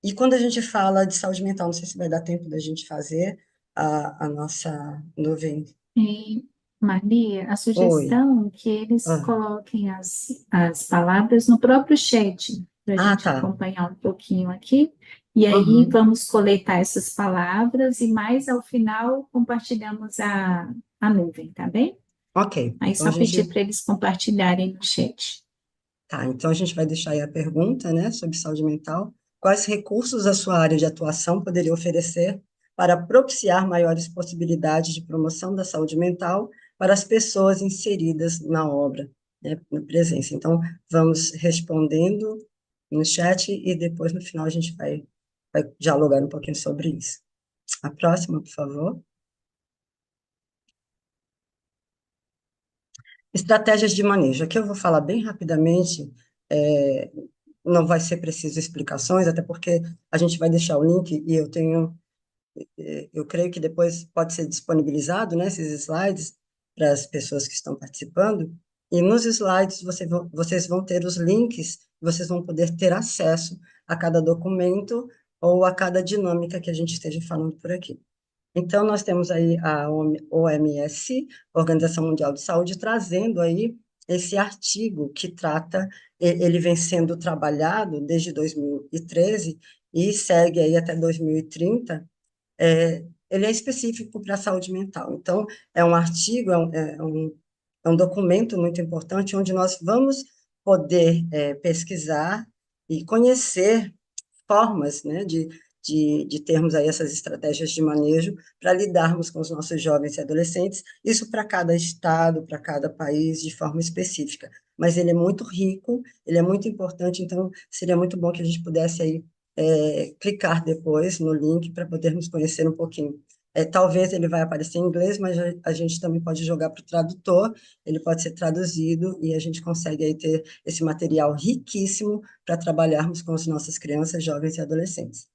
E quando a gente fala de saúde mental, não sei se vai dar tempo da gente fazer a nossa nuvem. E, Maria, a Oi. sugestão é que eles Ah, coloquem as palavras no próprio chat, para a gente tá. acompanhar um pouquinho aqui. E aí Uhum. vamos coletar essas palavras e mais ao final compartilhamos a nuvem, tá bem? Ok. Aí Então a só pedir gente para eles compartilharem no chat. Tá, então a gente vai deixar aí a pergunta, né, sobre saúde mental. Quais recursos a sua área de atuação poderia oferecer para propiciar maiores possibilidades de promoção da saúde mental para as pessoas inseridas na obra, né, na presença? Então, vamos respondendo no chat e depois, no final, a gente vai dialogar um pouquinho sobre isso. A próxima, por favor. Estratégias de manejo. Aqui eu vou falar bem rapidamente, é, não vai ser preciso explicações, até porque a gente vai deixar o link e eu creio que depois pode ser disponibilizado, né, esses slides para as pessoas que estão participando, e nos slides vocês vão ter os links, vocês vão poder ter acesso a cada documento ou a cada dinâmica que a gente esteja falando por aqui. Então, nós temos aí a OMS, Organização Mundial de Saúde, trazendo aí esse artigo que trata, ele vem sendo trabalhado desde 2013 e segue aí até 2030, ele é específico para a saúde mental. Então, é um artigo, é um documento muito importante onde nós vamos poder pesquisar e conhecer formas, né, de termos aí essas estratégias de manejo para lidarmos com os nossos jovens e adolescentes, isso para cada estado, para cada país, de forma específica. Mas ele é muito rico, ele é muito importante, então seria muito bom que a gente pudesse aí clicar depois no link para podermos conhecer um pouquinho. Talvez ele vai aparecer em inglês, mas a gente também pode jogar para o tradutor, ele pode ser traduzido e a gente consegue aí ter esse material riquíssimo para trabalharmos com as nossas crianças, jovens e adolescentes.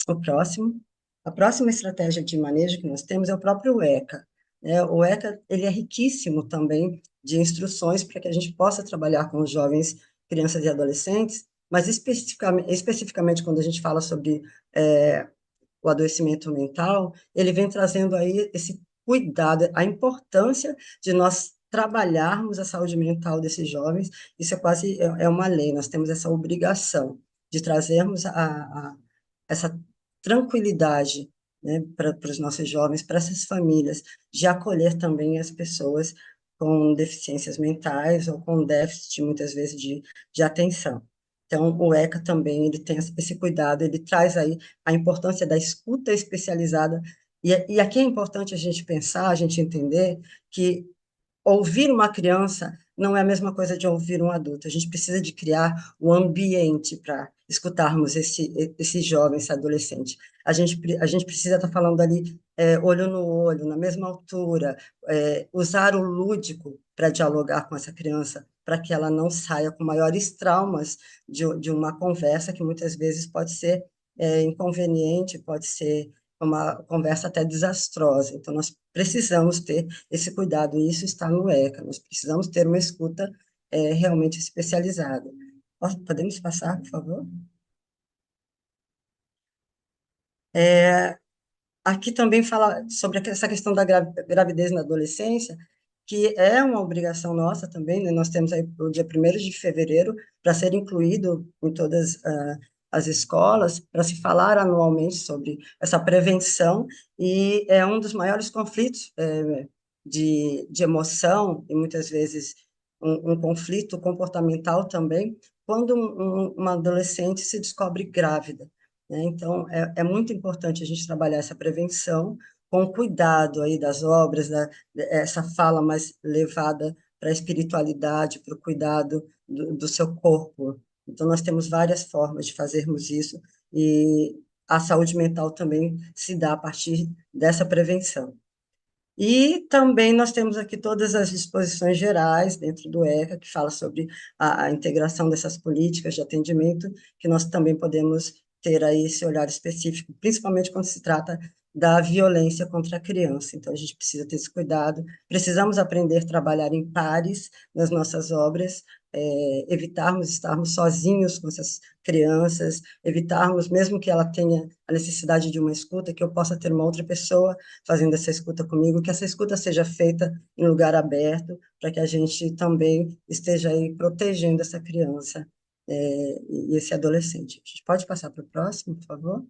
O próximo, a próxima estratégia de manejo que nós temos é o próprio ECA, né? O ECA, ele é riquíssimo também de instruções para que a gente possa trabalhar com os jovens, crianças e adolescentes, mas especificamente quando a gente fala sobre o adoecimento mental, ele vem trazendo aí esse cuidado, a importância de nós trabalharmos a saúde mental desses jovens, isso é quase uma lei, nós temos essa obrigação de trazermos essa tranquilidade né, para os nossos jovens, para essas famílias, de acolher também as pessoas com deficiências mentais ou com déficit, muitas vezes, de atenção. Então, o ECA também ele tem esse cuidado, ele traz aí a importância da escuta especializada, e aqui é importante a gente pensar, a gente entender que ouvir uma criança não é a mesma coisa de ouvir um adulto. A gente precisa de criar o ambiente para escutarmos esse jovem, esse adolescente. A gente precisa estar falando ali olho no olho, na mesma altura, usar o lúdico para dialogar com essa criança, para que ela não saia com maiores traumas de uma conversa que muitas vezes pode ser inconveniente, pode ser uma conversa até desastrosa. Então, nós precisamos ter esse cuidado, e isso está no ECA. Nós precisamos ter uma escuta realmente especializada. Podemos passar, por favor? Aqui também fala sobre essa questão da gravidez na adolescência, que é uma obrigação nossa também, né? Nós temos aí o dia 1º de fevereiro para ser incluído em todas as escolas, para se falar anualmente sobre essa prevenção, e é um dos maiores conflitos de emoção, e muitas vezes um conflito comportamental também, quando uma adolescente se descobre grávida, né? Então, é muito importante a gente trabalhar essa prevenção com cuidado aí das obras, essa fala mais levada para a espiritualidade, para o cuidado do seu corpo. Então, nós temos várias formas de fazermos isso, e a saúde mental também se dá a partir dessa prevenção. E também nós temos aqui todas as disposições gerais dentro do ECA, que fala sobre a integração dessas políticas de atendimento, que nós também podemos ter aí esse olhar específico, principalmente quando se trata da violência contra a criança. Então, a gente precisa ter esse cuidado, precisamos aprender a trabalhar em pares nas nossas obras, evitarmos estarmos sozinhos com essas crianças, evitarmos, mesmo que ela tenha a necessidade de uma escuta, que eu possa ter uma outra pessoa fazendo essa escuta comigo, que essa escuta seja feita em lugar aberto, para que a gente também esteja aí protegendo essa criança e esse adolescente. A gente pode passar para o próximo, por favor?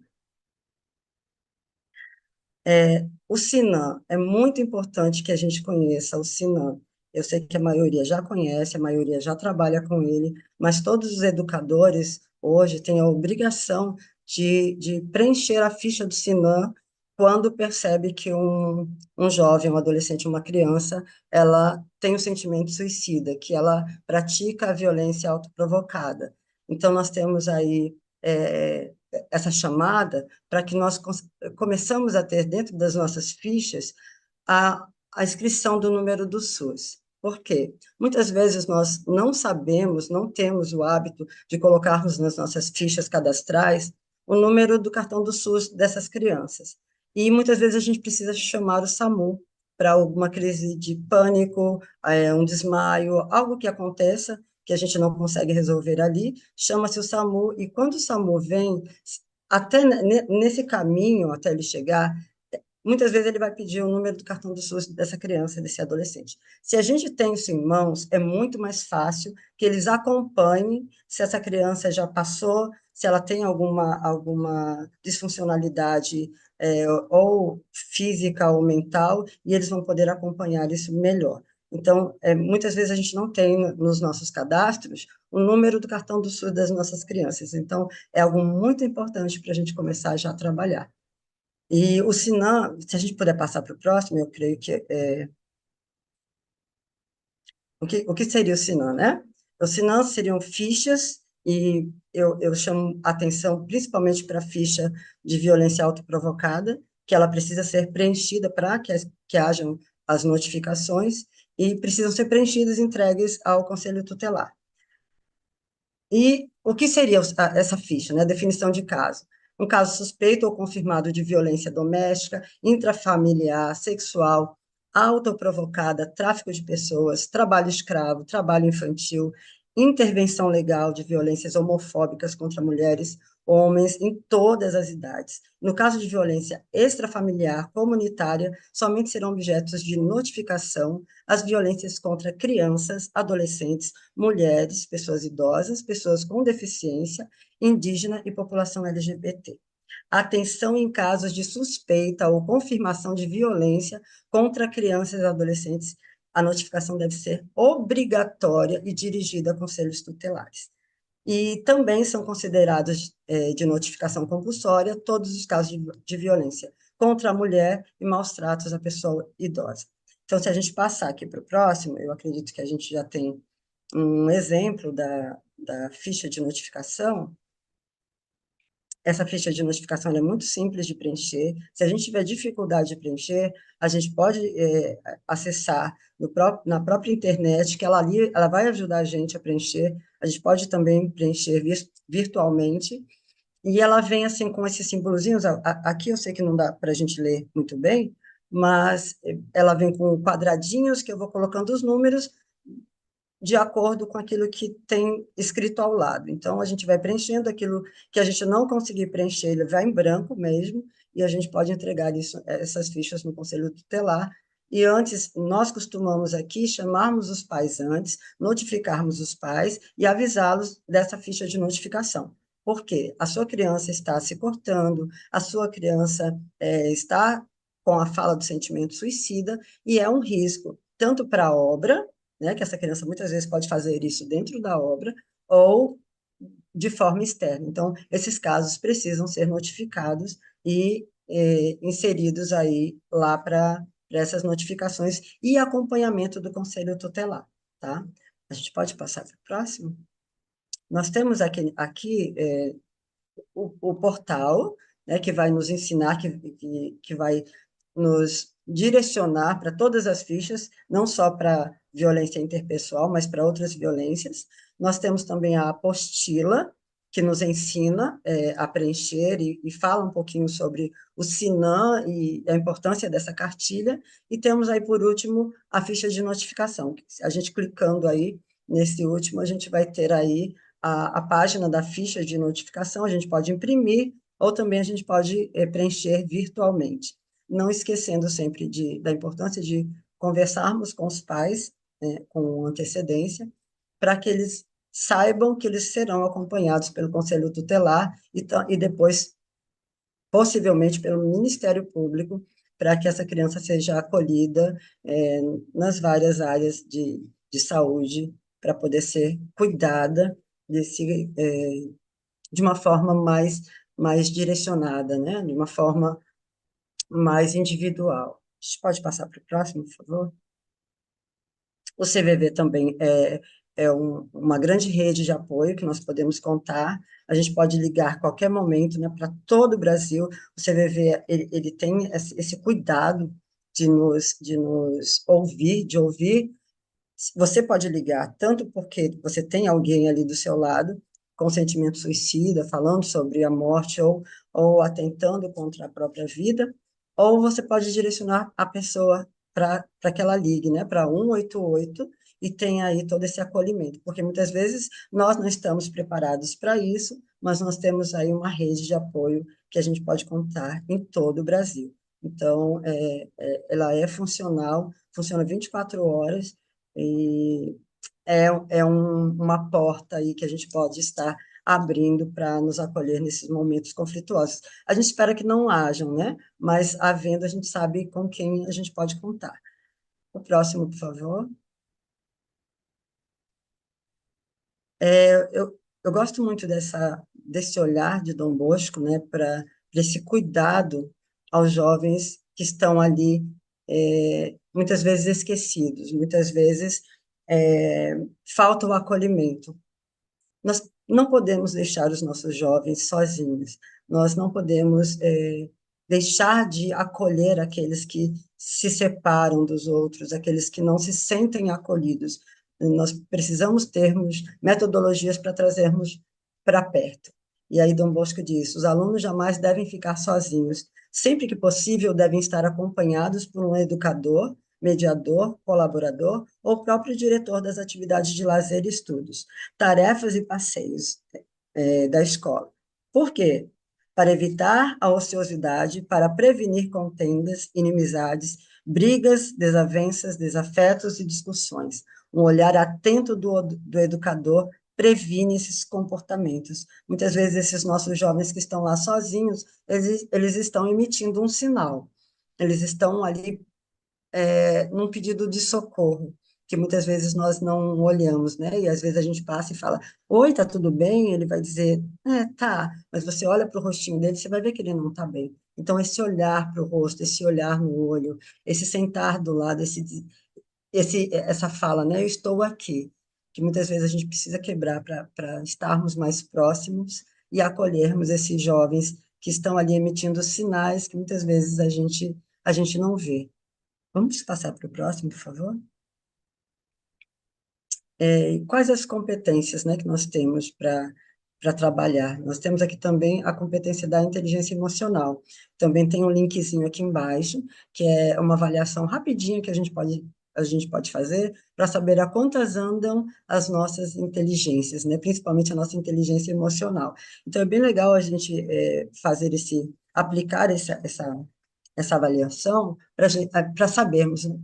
O Sinan, é muito importante que a gente conheça o Sinan. Eu sei que a maioria já conhece, a maioria já trabalha com ele, mas todos os educadores hoje têm a obrigação de preencher a ficha do Sinan quando percebe que um jovem, um adolescente, uma criança, ela tem um sentimento suicida, que ela pratica a violência autoprovocada. Então, nós temos aí essa chamada para que nós começamos a ter dentro das nossas fichas a inscrição do número do SUS. Por quê? Muitas vezes nós não sabemos, não temos o hábito de colocarmos nas nossas fichas cadastrais o número do cartão do SUS dessas crianças. E muitas vezes a gente precisa chamar o SAMU para alguma crise de pânico, um desmaio, algo que aconteça que a gente não consegue resolver ali, chama-se o SAMU, e quando o SAMU vem, até nesse caminho, até ele chegar, muitas vezes ele vai pedir o número do cartão do SUS dessa criança, desse adolescente. Se a gente tem isso em mãos, é muito mais fácil que eles acompanhem se essa criança já passou, se ela tem alguma disfuncionalidade ou física ou mental, e eles vão poder acompanhar isso melhor. Então, muitas vezes a gente não tem nos nossos cadastros o número do cartão do SUS das nossas crianças. Então, é algo muito importante para a gente começar já a trabalhar. E o Sinan, se a gente puder passar para o próximo, eu creio que o que seria o Sinan, né? O Sinan seriam fichas, e eu chamo atenção principalmente para a ficha de violência autoprovocada, que ela precisa ser preenchida para que hajam as notificações, e precisam ser preenchidas e entregues ao Conselho Tutelar. E o que seria essa ficha, né? Definição de caso. Um caso suspeito ou confirmado de violência doméstica, intrafamiliar, sexual, autoprovocada, tráfico de pessoas, trabalho escravo, trabalho infantil, intervenção legal de violências homofóbicas contra mulheres, homens, em todas as idades. No caso de violência extrafamiliar, comunitária, somente serão objetos de notificação as violências contra crianças, adolescentes, mulheres, pessoas idosas, pessoas com deficiência, indígena e população LGBT. Atenção em casos de suspeita ou confirmação de violência contra crianças e adolescentes. A notificação deve ser obrigatória e dirigida a conselhos tutelares. E também são considerados de notificação compulsória todos os casos de violência contra a mulher e maus tratos à pessoa idosa. Então, se a gente passar aqui para o próximo, eu acredito que a gente já tem um exemplo da ficha de notificação. Essa ficha de notificação é muito simples de preencher. Se a gente tiver dificuldade de preencher, a gente pode acessar na própria internet, que ela vai ajudar a gente a preencher. A gente pode também preencher virtualmente. E ela vem assim com esses simbolozinhos. Aqui eu sei que não dá para a gente ler muito bem, mas ela vem com quadradinhos que eu vou colocando os números de acordo com aquilo que tem escrito ao lado. Então, a gente vai preenchendo aquilo que a gente não conseguir preencher, ele vai em branco mesmo, e a gente pode entregar essas fichas no Conselho Tutelar. E antes, nós costumamos aqui chamarmos os pais antes, notificarmos os pais e avisá-los dessa ficha de notificação. Por quê? A sua criança está se cortando, a sua criança está com a fala do sentimento suicida, e é um risco tanto para a obra, né, que essa criança muitas vezes pode fazer isso dentro da obra ou de forma externa. Então, esses casos precisam ser notificados e inseridos aí lá para essas notificações e acompanhamento do Conselho Tutelar, tá? A gente pode passar para o próximo? Nós temos aqui o portal, né, que vai nos ensinar, que vai nos direcionar para todas as fichas, não só para violência interpessoal, mas para outras violências. Nós temos também a apostila, que nos ensina a preencher e fala um pouquinho sobre o SINAM e a importância dessa cartilha. E temos aí, por último, a ficha de notificação. A gente clicando aí nesse último, a gente vai ter aí a página da ficha de notificação, a gente pode imprimir ou também a gente pode preencher virtualmente. Não esquecendo sempre da importância de conversarmos com os pais com antecedência, para que eles saibam que eles serão acompanhados pelo Conselho Tutelar e depois, possivelmente, pelo Ministério Público, para que essa criança seja acolhida nas várias áreas de saúde, para poder ser cuidada de uma forma mais direcionada, né? De uma forma mais individual. A gente pode passar para o próximo, por favor? O CVV também é uma grande rede de apoio que nós podemos contar. A gente pode ligar a qualquer momento, né, para todo o Brasil. O CVV ele tem esse cuidado de nos ouvir, de ouvir. Você pode ligar tanto porque você tem alguém ali do seu lado com sentimento suicida, falando sobre a morte ou atentando contra a própria vida, ou você pode direcionar a pessoa para que ela ligue, né, para 188 e tenha aí todo esse acolhimento, porque muitas vezes nós não estamos preparados para isso, mas nós temos aí uma rede de apoio que a gente pode contar em todo o Brasil. Então, ela é funcional, funciona 24 horas, e uma porta aí que a gente pode estar abrindo para nos acolher nesses momentos conflituosos. A gente espera que não hajam, né? Mas havendo, a gente sabe com quem a gente pode contar. O próximo, por favor. Eu gosto muito desse olhar de Dom Bosco, né, para esse cuidado aos jovens que estão ali, muitas vezes esquecidos, muitas vezes falta o acolhimento. Nós não podemos deixar os nossos jovens sozinhos, nós não podemos deixar de acolher aqueles que se separam dos outros, aqueles que não se sentem acolhidos. Nós precisamos termos metodologias para trazermos para perto. E aí Dom Bosco diz, os alunos jamais devem ficar sozinhos. Sempre que possível, devem estar acompanhados por um educador, mediador, colaborador ou próprio diretor das atividades de lazer e estudos, tarefas e passeios da escola. Por quê? Para evitar a ociosidade, para prevenir contendas, inimizades, brigas, desavenças, desafetos e discussões. Um olhar atento do educador previne esses comportamentos. Muitas vezes, esses nossos jovens que estão lá sozinhos, eles estão emitindo um sinal, eles estão ali num pedido de socorro, que muitas vezes nós não olhamos, né? E às vezes a gente passa e fala, oi, tá tudo bem? Ele vai dizer, tá, mas você olha para o rostinho dele, você vai ver que ele não está bem. Então, esse olhar para o rosto, esse olhar no olho, esse sentar do lado, essa fala, né? Eu estou aqui, que muitas vezes a gente precisa quebrar para estarmos mais próximos e acolhermos esses jovens que estão ali emitindo sinais que muitas vezes a gente não vê. Vamos passar para o próximo, por favor? Quais as competências, né, que nós temos para trabalhar? Nós temos aqui também a competência da inteligência emocional. Também tem um linkzinho aqui embaixo, que é uma avaliação rapidinha que a gente pode fazer para saber a quantas andam as nossas inteligências, né, principalmente a nossa inteligência emocional. Então, é bem legal a gente aplicar essa avaliação para sabermos, né,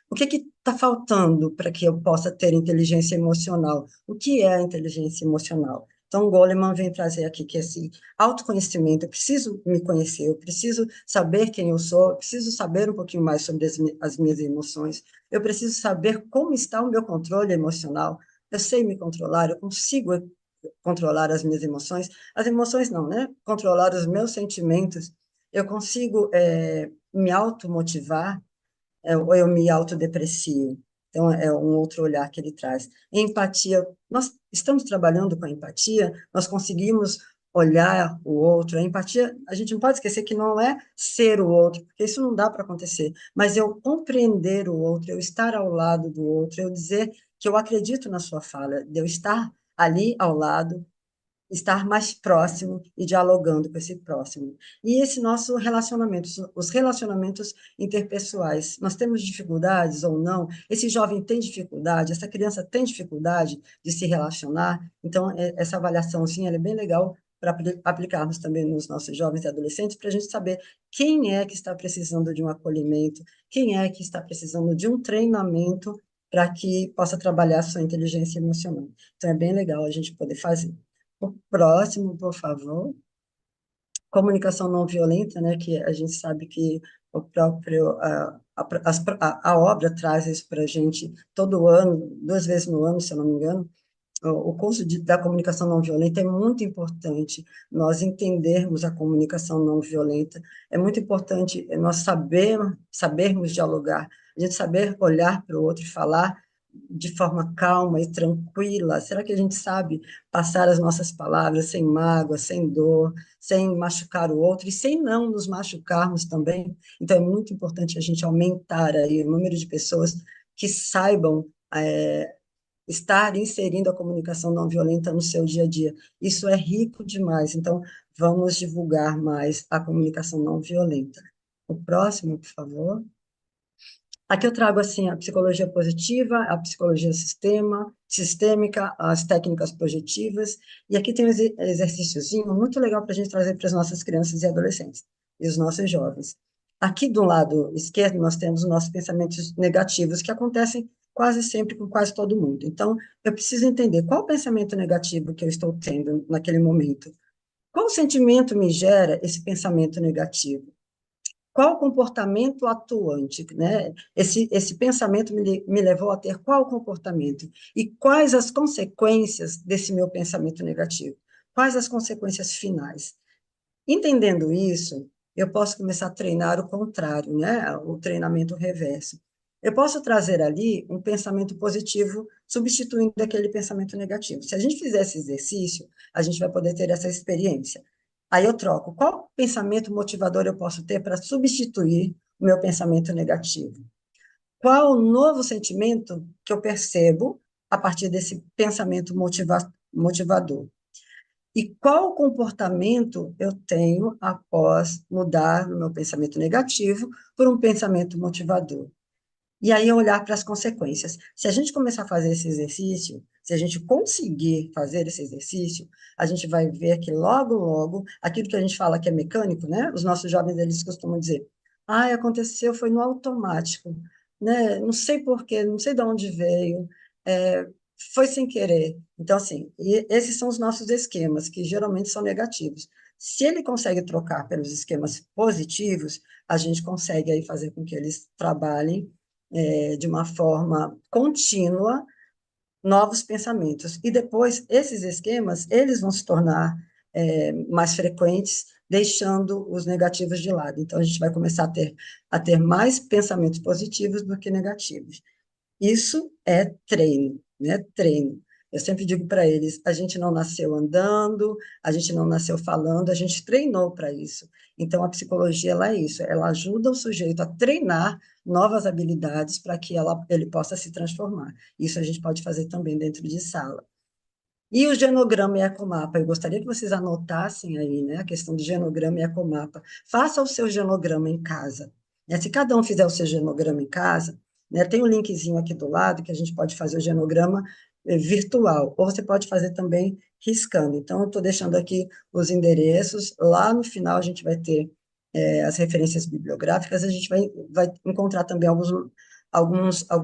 o que está faltando para que eu possa ter inteligência emocional? O que é a inteligência emocional? Então, o Goleman vem trazer aqui que esse autoconhecimento, eu preciso me conhecer, eu preciso saber quem eu sou, eu preciso saber um pouquinho mais sobre as minhas emoções, eu preciso saber como está o meu controle emocional, eu sei me controlar, eu consigo controlar as emoções não, né? Controlar os meus sentimentos, eu consigo me automotivar, ou eu me autodeprecio. Então, é um outro olhar que ele traz. Empatia, nós estamos trabalhando com a empatia, nós conseguimos olhar o outro. A empatia, a gente não pode esquecer que não é ser o outro, porque isso não dá para acontecer, mas eu compreender o outro, eu estar ao lado do outro, eu dizer que eu acredito na sua fala, de eu estar ali ao lado, estar mais próximo e dialogando com esse próximo. E esse nosso relacionamento, os relacionamentos interpessoais, nós temos dificuldades ou não? Esse jovem tem dificuldade, essa criança tem dificuldade de se relacionar? Então, essa avaliaçãozinha ela é bem legal para aplicarmos também nos nossos jovens e adolescentes, para a gente saber quem é que está precisando de um acolhimento, quem é que está precisando de um treinamento para que possa trabalhar a sua inteligência emocional. Então, é bem legal a gente poder fazer. O próximo, por favor. Comunicação não violenta, né, que a gente sabe que o próprio, a obra traz isso para a gente todo ano, 2 vezes no ano, se eu não me engano. O curso da comunicação não violenta é muito importante nós entendermos a comunicação não violenta, é muito importante nós sabermos dialogar, a gente saber olhar para o outro e falar de forma calma e tranquila. Será que a gente sabe passar as nossas palavras sem mágoa, sem dor, sem machucar o outro e sem não nos machucarmos também? Então, é muito importante a gente aumentar aí o número de pessoas que saibam estar inserindo a comunicação não violenta no seu dia a dia. Isso é rico demais. Então, vamos divulgar mais a comunicação não violenta. O próximo, por favor. Aqui eu trago assim a psicologia positiva, a psicologia sistêmica, as técnicas projetivas, e aqui tem um exercíciozinho muito legal para a gente trazer para as nossas crianças e adolescentes e os nossos jovens. Aqui do lado esquerdo nós temos os nossos pensamentos negativos que acontecem quase sempre com quase todo mundo. Então, eu preciso entender qual o pensamento negativo que eu estou tendo naquele momento. Qual sentimento me gera esse pensamento negativo? Qual o comportamento atuante, né? Esse pensamento me levou a ter qual comportamento? E quais as consequências desse meu pensamento negativo? Quais as consequências finais? Entendendo isso, eu posso começar a treinar o contrário, né? O treinamento reverso. Eu posso trazer ali um pensamento positivo, substituindo aquele pensamento negativo. Se a gente fizer esse exercício, a gente vai poder ter essa experiência. Aí eu troco. Qual pensamento motivador eu posso ter para substituir o meu pensamento negativo? Qual o novo sentimento que eu percebo a partir desse pensamento motivador? E qual comportamento eu tenho após mudar o meu pensamento negativo por um pensamento motivador? E aí olhar para as consequências. Se a gente começar a fazer esse exercício, se a gente conseguir fazer esse exercício, a gente vai ver que logo, logo, aquilo que a gente fala que é mecânico, né? Os nossos jovens, eles costumam dizer, aconteceu, foi no automático, né? Não sei por quê, não sei de onde veio, foi sem querer. Então, assim, esses são os nossos esquemas, que geralmente são negativos. Se ele consegue trocar pelos esquemas positivos, a gente consegue aí fazer com que eles trabalhem de uma forma contínua novos pensamentos. E depois, esses esquemas, eles vão se tornar mais frequentes, deixando os negativos de lado. Então, a gente vai começar a ter mais pensamentos positivos do que negativos. Isso é treino, né? Treino. Eu sempre digo para eles: a gente não nasceu andando, a gente não nasceu falando, a gente treinou para isso. Então, a psicologia ela é isso, ela ajuda o sujeito a treinar novas habilidades para que ele possa se transformar. Isso a gente pode fazer também dentro de sala. E o genograma e ecomapa, eu gostaria que vocês anotassem aí, né, a questão de genograma e ecomapa. Faça o seu genograma em casa. Né? Se cada um fizer o seu genograma em casa, né, tem um linkzinho aqui do lado que a gente pode fazer o genograma virtual, ou você pode fazer também riscando. Então, eu estou deixando aqui os endereços. Lá no final, a gente vai ter as referências bibliográficas, a gente vai encontrar também alguns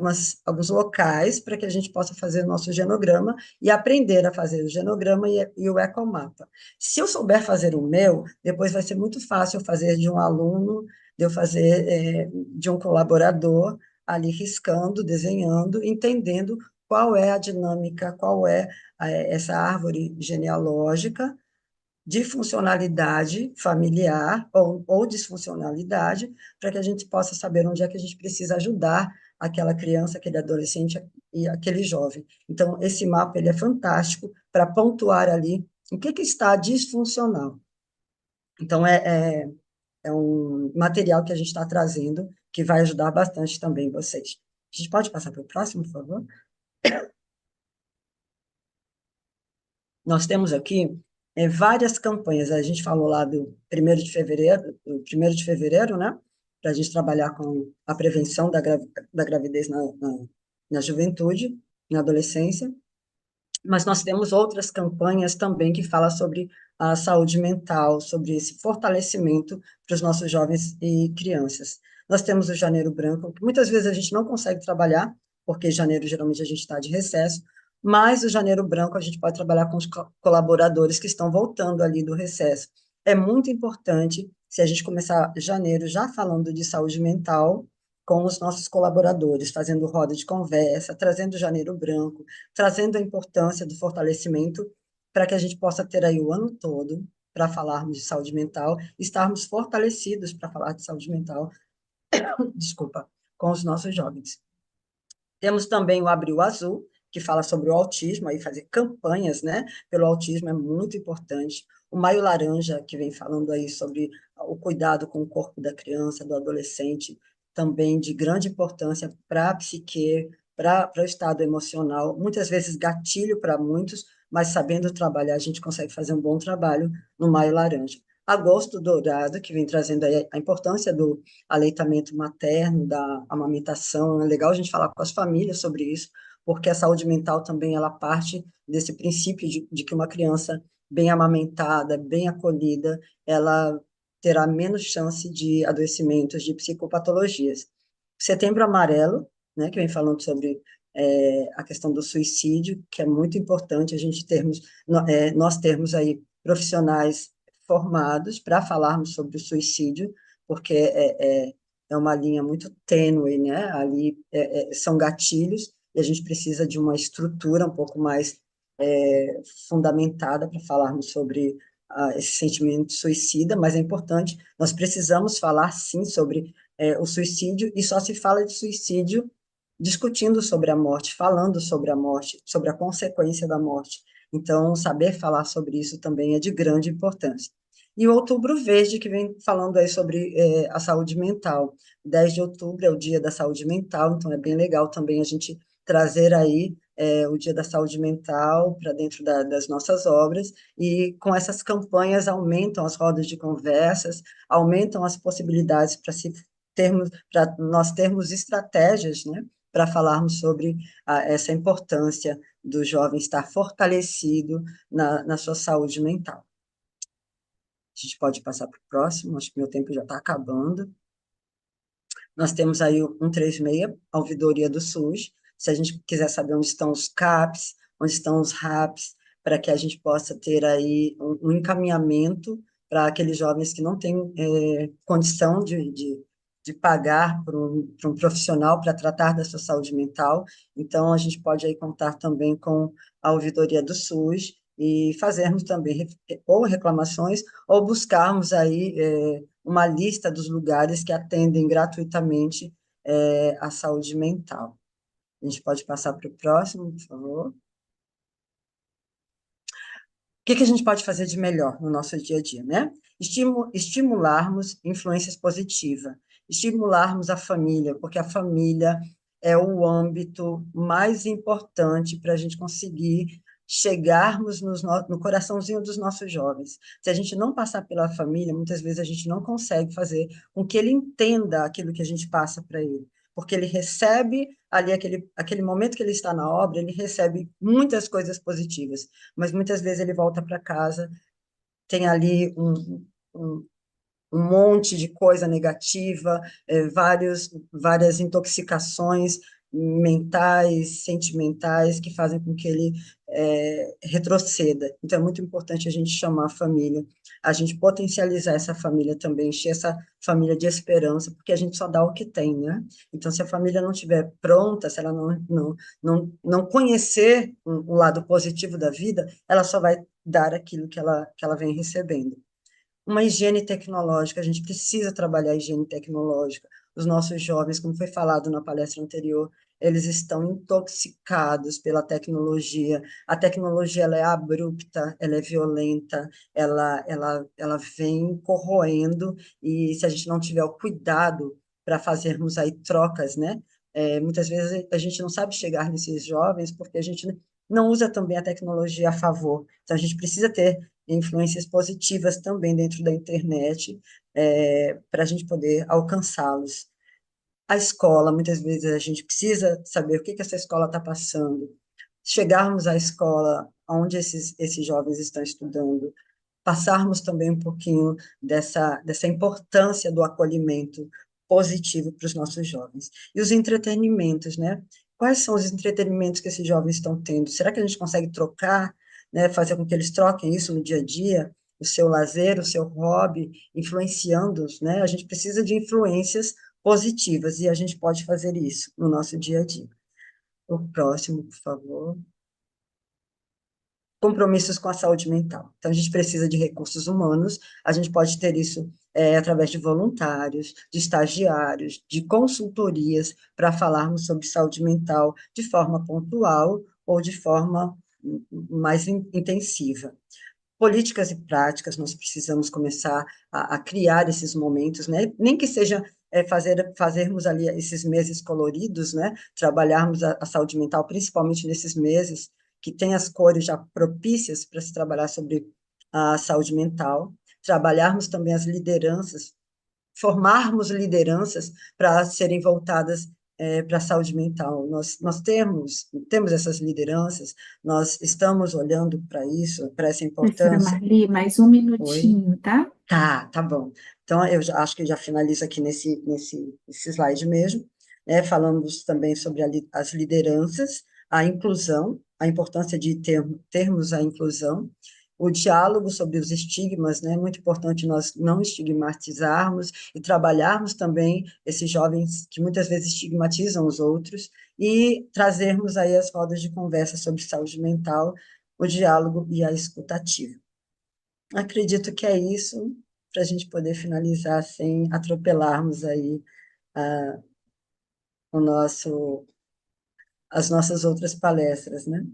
locais para que a gente possa fazer o nosso genograma e aprender a fazer o genograma e o ecomapa. Se eu souber fazer o meu, depois vai ser muito fácil eu fazer de um aluno, de eu fazer de um colaborador, ali riscando, desenhando, entendendo qual é a dinâmica, qual é essa árvore genealógica de funcionalidade familiar ou disfuncionalidade, para que a gente possa saber onde é que a gente precisa ajudar aquela criança, aquele adolescente e aquele jovem. Então, esse mapa ele é fantástico para pontuar ali o que está disfuncional. Então, é um material que a gente está trazendo que vai ajudar bastante também vocês. A gente pode passar para o próximo, por favor? Nós temos aqui várias campanhas. A gente falou lá do 1º de fevereiro, né? Para a gente trabalhar com a prevenção da gravidez na juventude, na adolescência. Mas nós temos outras campanhas também que falam sobre a saúde mental, sobre esse fortalecimento para os nossos jovens e crianças. Nós temos o Janeiro Branco, que muitas vezes a gente não consegue trabalhar, porque em janeiro geralmente a gente está de recesso, mas o Janeiro Branco a gente pode trabalhar com os colaboradores que estão voltando ali do recesso. É muito importante se a gente começar janeiro já falando de saúde mental com os nossos colaboradores, fazendo roda de conversa, trazendo o Janeiro Branco, trazendo a importância do fortalecimento para que a gente possa ter aí o ano todo para falarmos de saúde mental, estarmos fortalecidos para falar de saúde mental, desculpa, com os nossos jovens. Temos também o Abril Azul, que fala sobre o autismo, aí fazer campanhas, né, pelo autismo é muito importante. O Maio Laranja, que vem falando aí sobre o cuidado com o corpo da criança, do adolescente, também de grande importância para a psique, para o estado emocional, muitas vezes gatilho para muitos, mas sabendo trabalhar, a gente consegue fazer um bom trabalho no Maio Laranja. Agosto Dourado, que vem trazendo aí a importância do aleitamento materno, da amamentação. É legal a gente falar com as famílias sobre isso, porque a saúde mental também ela parte desse princípio de que uma criança bem amamentada, bem acolhida, ela terá menos chance de adoecimentos, de psicopatologias. Setembro Amarelo, né, que vem falando sobre a questão do suicídio, que é muito importante a gente termos, nós termos aí profissionais formados para falarmos sobre o suicídio, porque é uma linha muito tênue, né? Ali são gatilhos e a gente precisa de uma estrutura um pouco mais fundamentada para falarmos sobre esse sentimento suicida, mas é importante, nós precisamos falar, sim, sobre o suicídio, e só se fala de suicídio discutindo sobre a morte, falando sobre a morte, sobre a consequência da morte. Então, saber falar sobre isso também é de grande importância. E o Outubro Verde, que vem falando aí sobre a saúde mental. 10 de outubro é o Dia da Saúde Mental, então é bem legal também a gente trazer aí o Dia da Saúde Mental para dentro das nossas obras, e com essas campanhas aumentam as rodas de conversas, aumentam as possibilidades para nós termos estratégias, né, para falarmos sobre essa importância do jovem estar fortalecido na sua saúde mental. A gente pode passar para o próximo, acho que meu tempo já está acabando. Nós temos aí o 136, a ouvidoria do SUS. se a gente quiser saber onde estão os CAPs, onde estão os RAPs, para que a gente possa ter aí um encaminhamento para aqueles jovens que não têm condição de pagar para um profissional para tratar da sua saúde mental. Então, a gente pode aí contar também com a ouvidoria do SUS e fazermos também ou reclamações ou buscarmos aí uma lista dos lugares que atendem gratuitamente a saúde mental. A gente pode passar para o próximo, por favor. O que a gente pode fazer de melhor no nosso dia a dia, né? Estimularmos influências positivas, estimularmos a família, porque a família é o âmbito mais importante para a gente conseguir chegarmos no coraçãozinho dos nossos jovens. Se a gente não passar pela família, muitas vezes a gente não consegue fazer com que ele entenda aquilo que a gente passa para ele, porque ele recebe ali aquele momento que ele está na obra, ele recebe muitas coisas positivas, mas muitas vezes ele volta para casa, tem ali um, um monte de coisa negativa, várias intoxicações mentais, sentimentais, que fazem com que ele retroceda. Então, é muito importante a gente chamar a família, a gente potencializar essa família também, encher essa família de esperança, porque a gente só dá o que tem, né? Então, se a família não estiver pronta, se ela não conhecer o lado positivo da vida, ela só vai dar aquilo que ela vem recebendo. Uma higiene tecnológica, a gente precisa trabalhar a higiene tecnológica. Os nossos jovens, como foi falado na palestra anterior, eles estão intoxicados pela tecnologia. A tecnologia ela é abrupta, ela é violenta, ela vem corroendo, e se a gente não tiver o cuidado para fazermos aí trocas, né? Muitas vezes a gente não sabe chegar nesses jovens porque a gente não usa também a tecnologia a favor. Então, a gente precisa ter influências positivas também dentro da internet, para a gente poder alcançá-los. A escola, muitas vezes a gente precisa saber o que essa escola está passando, chegarmos à escola onde esses jovens estão estudando, passarmos também um pouquinho dessa importância do acolhimento positivo para os nossos jovens. E os entretenimentos, né? Quais são os entretenimentos que esses jovens estão tendo? Será que a gente consegue trocar, né, fazer com que eles troquem isso no dia a dia, o seu lazer, o seu hobby, influenciando-os, né? A gente precisa de influências positivas e a gente pode fazer isso no nosso dia a dia. O próximo, por favor. Compromissos com a saúde mental. Então, a gente precisa de recursos humanos, a gente pode ter isso através de voluntários, de estagiários, de consultorias, para falarmos sobre saúde mental de forma pontual ou de forma mais intensiva. Políticas e práticas, nós precisamos começar a criar esses momentos, né? Nem que seja fazermos ali esses meses coloridos, né? Trabalharmos a saúde mental, principalmente nesses meses, que tem as cores já propícias para se trabalhar sobre a saúde mental, trabalharmos também as lideranças, formarmos lideranças para serem voltadas para a saúde mental. Nós temos essas lideranças, nós estamos olhando para isso, para essa Professora importância. Marli, mais um Oi? minutinho, tá? Tá bom. Então, acho que já finalizo aqui nesse slide mesmo, né? Falamos também sobre as lideranças, a inclusão, a importância de termos a inclusão, o diálogo sobre os estigmas, né? Muito importante nós não estigmatizarmos e trabalharmos também esses jovens que muitas vezes estigmatizam os outros e trazermos aí as rodas de conversa sobre saúde mental, o diálogo e a escutativa. Acredito que é isso, para a gente poder finalizar sem atropelarmos aí a, o nosso, as nossas outras palestras, né?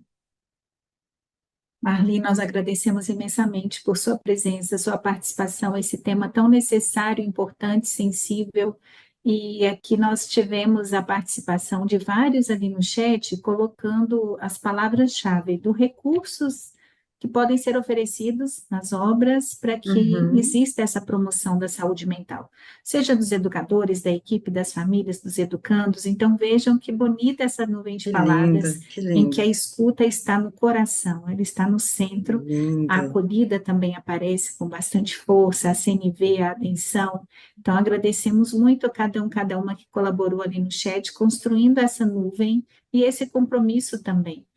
Marli, nós agradecemos imensamente por sua presença, sua participação, esse tema tão necessário, importante, sensível. E aqui nós tivemos a participação de vários ali no chat, colocando as palavras-chave do recursos que podem ser oferecidos nas obras para que Uhum. exista essa promoção da saúde mental, seja dos educadores, da equipe, das famílias, dos educandos. Então, vejam que bonita essa nuvem de Que linda, palavras, que em que linda, a escuta está no coração, ela está no centro. A linda. acolhida também aparece com bastante força, a CNV, a atenção. Então, agradecemos muito a cada uma que colaborou ali no chat, construindo essa nuvem e esse compromisso também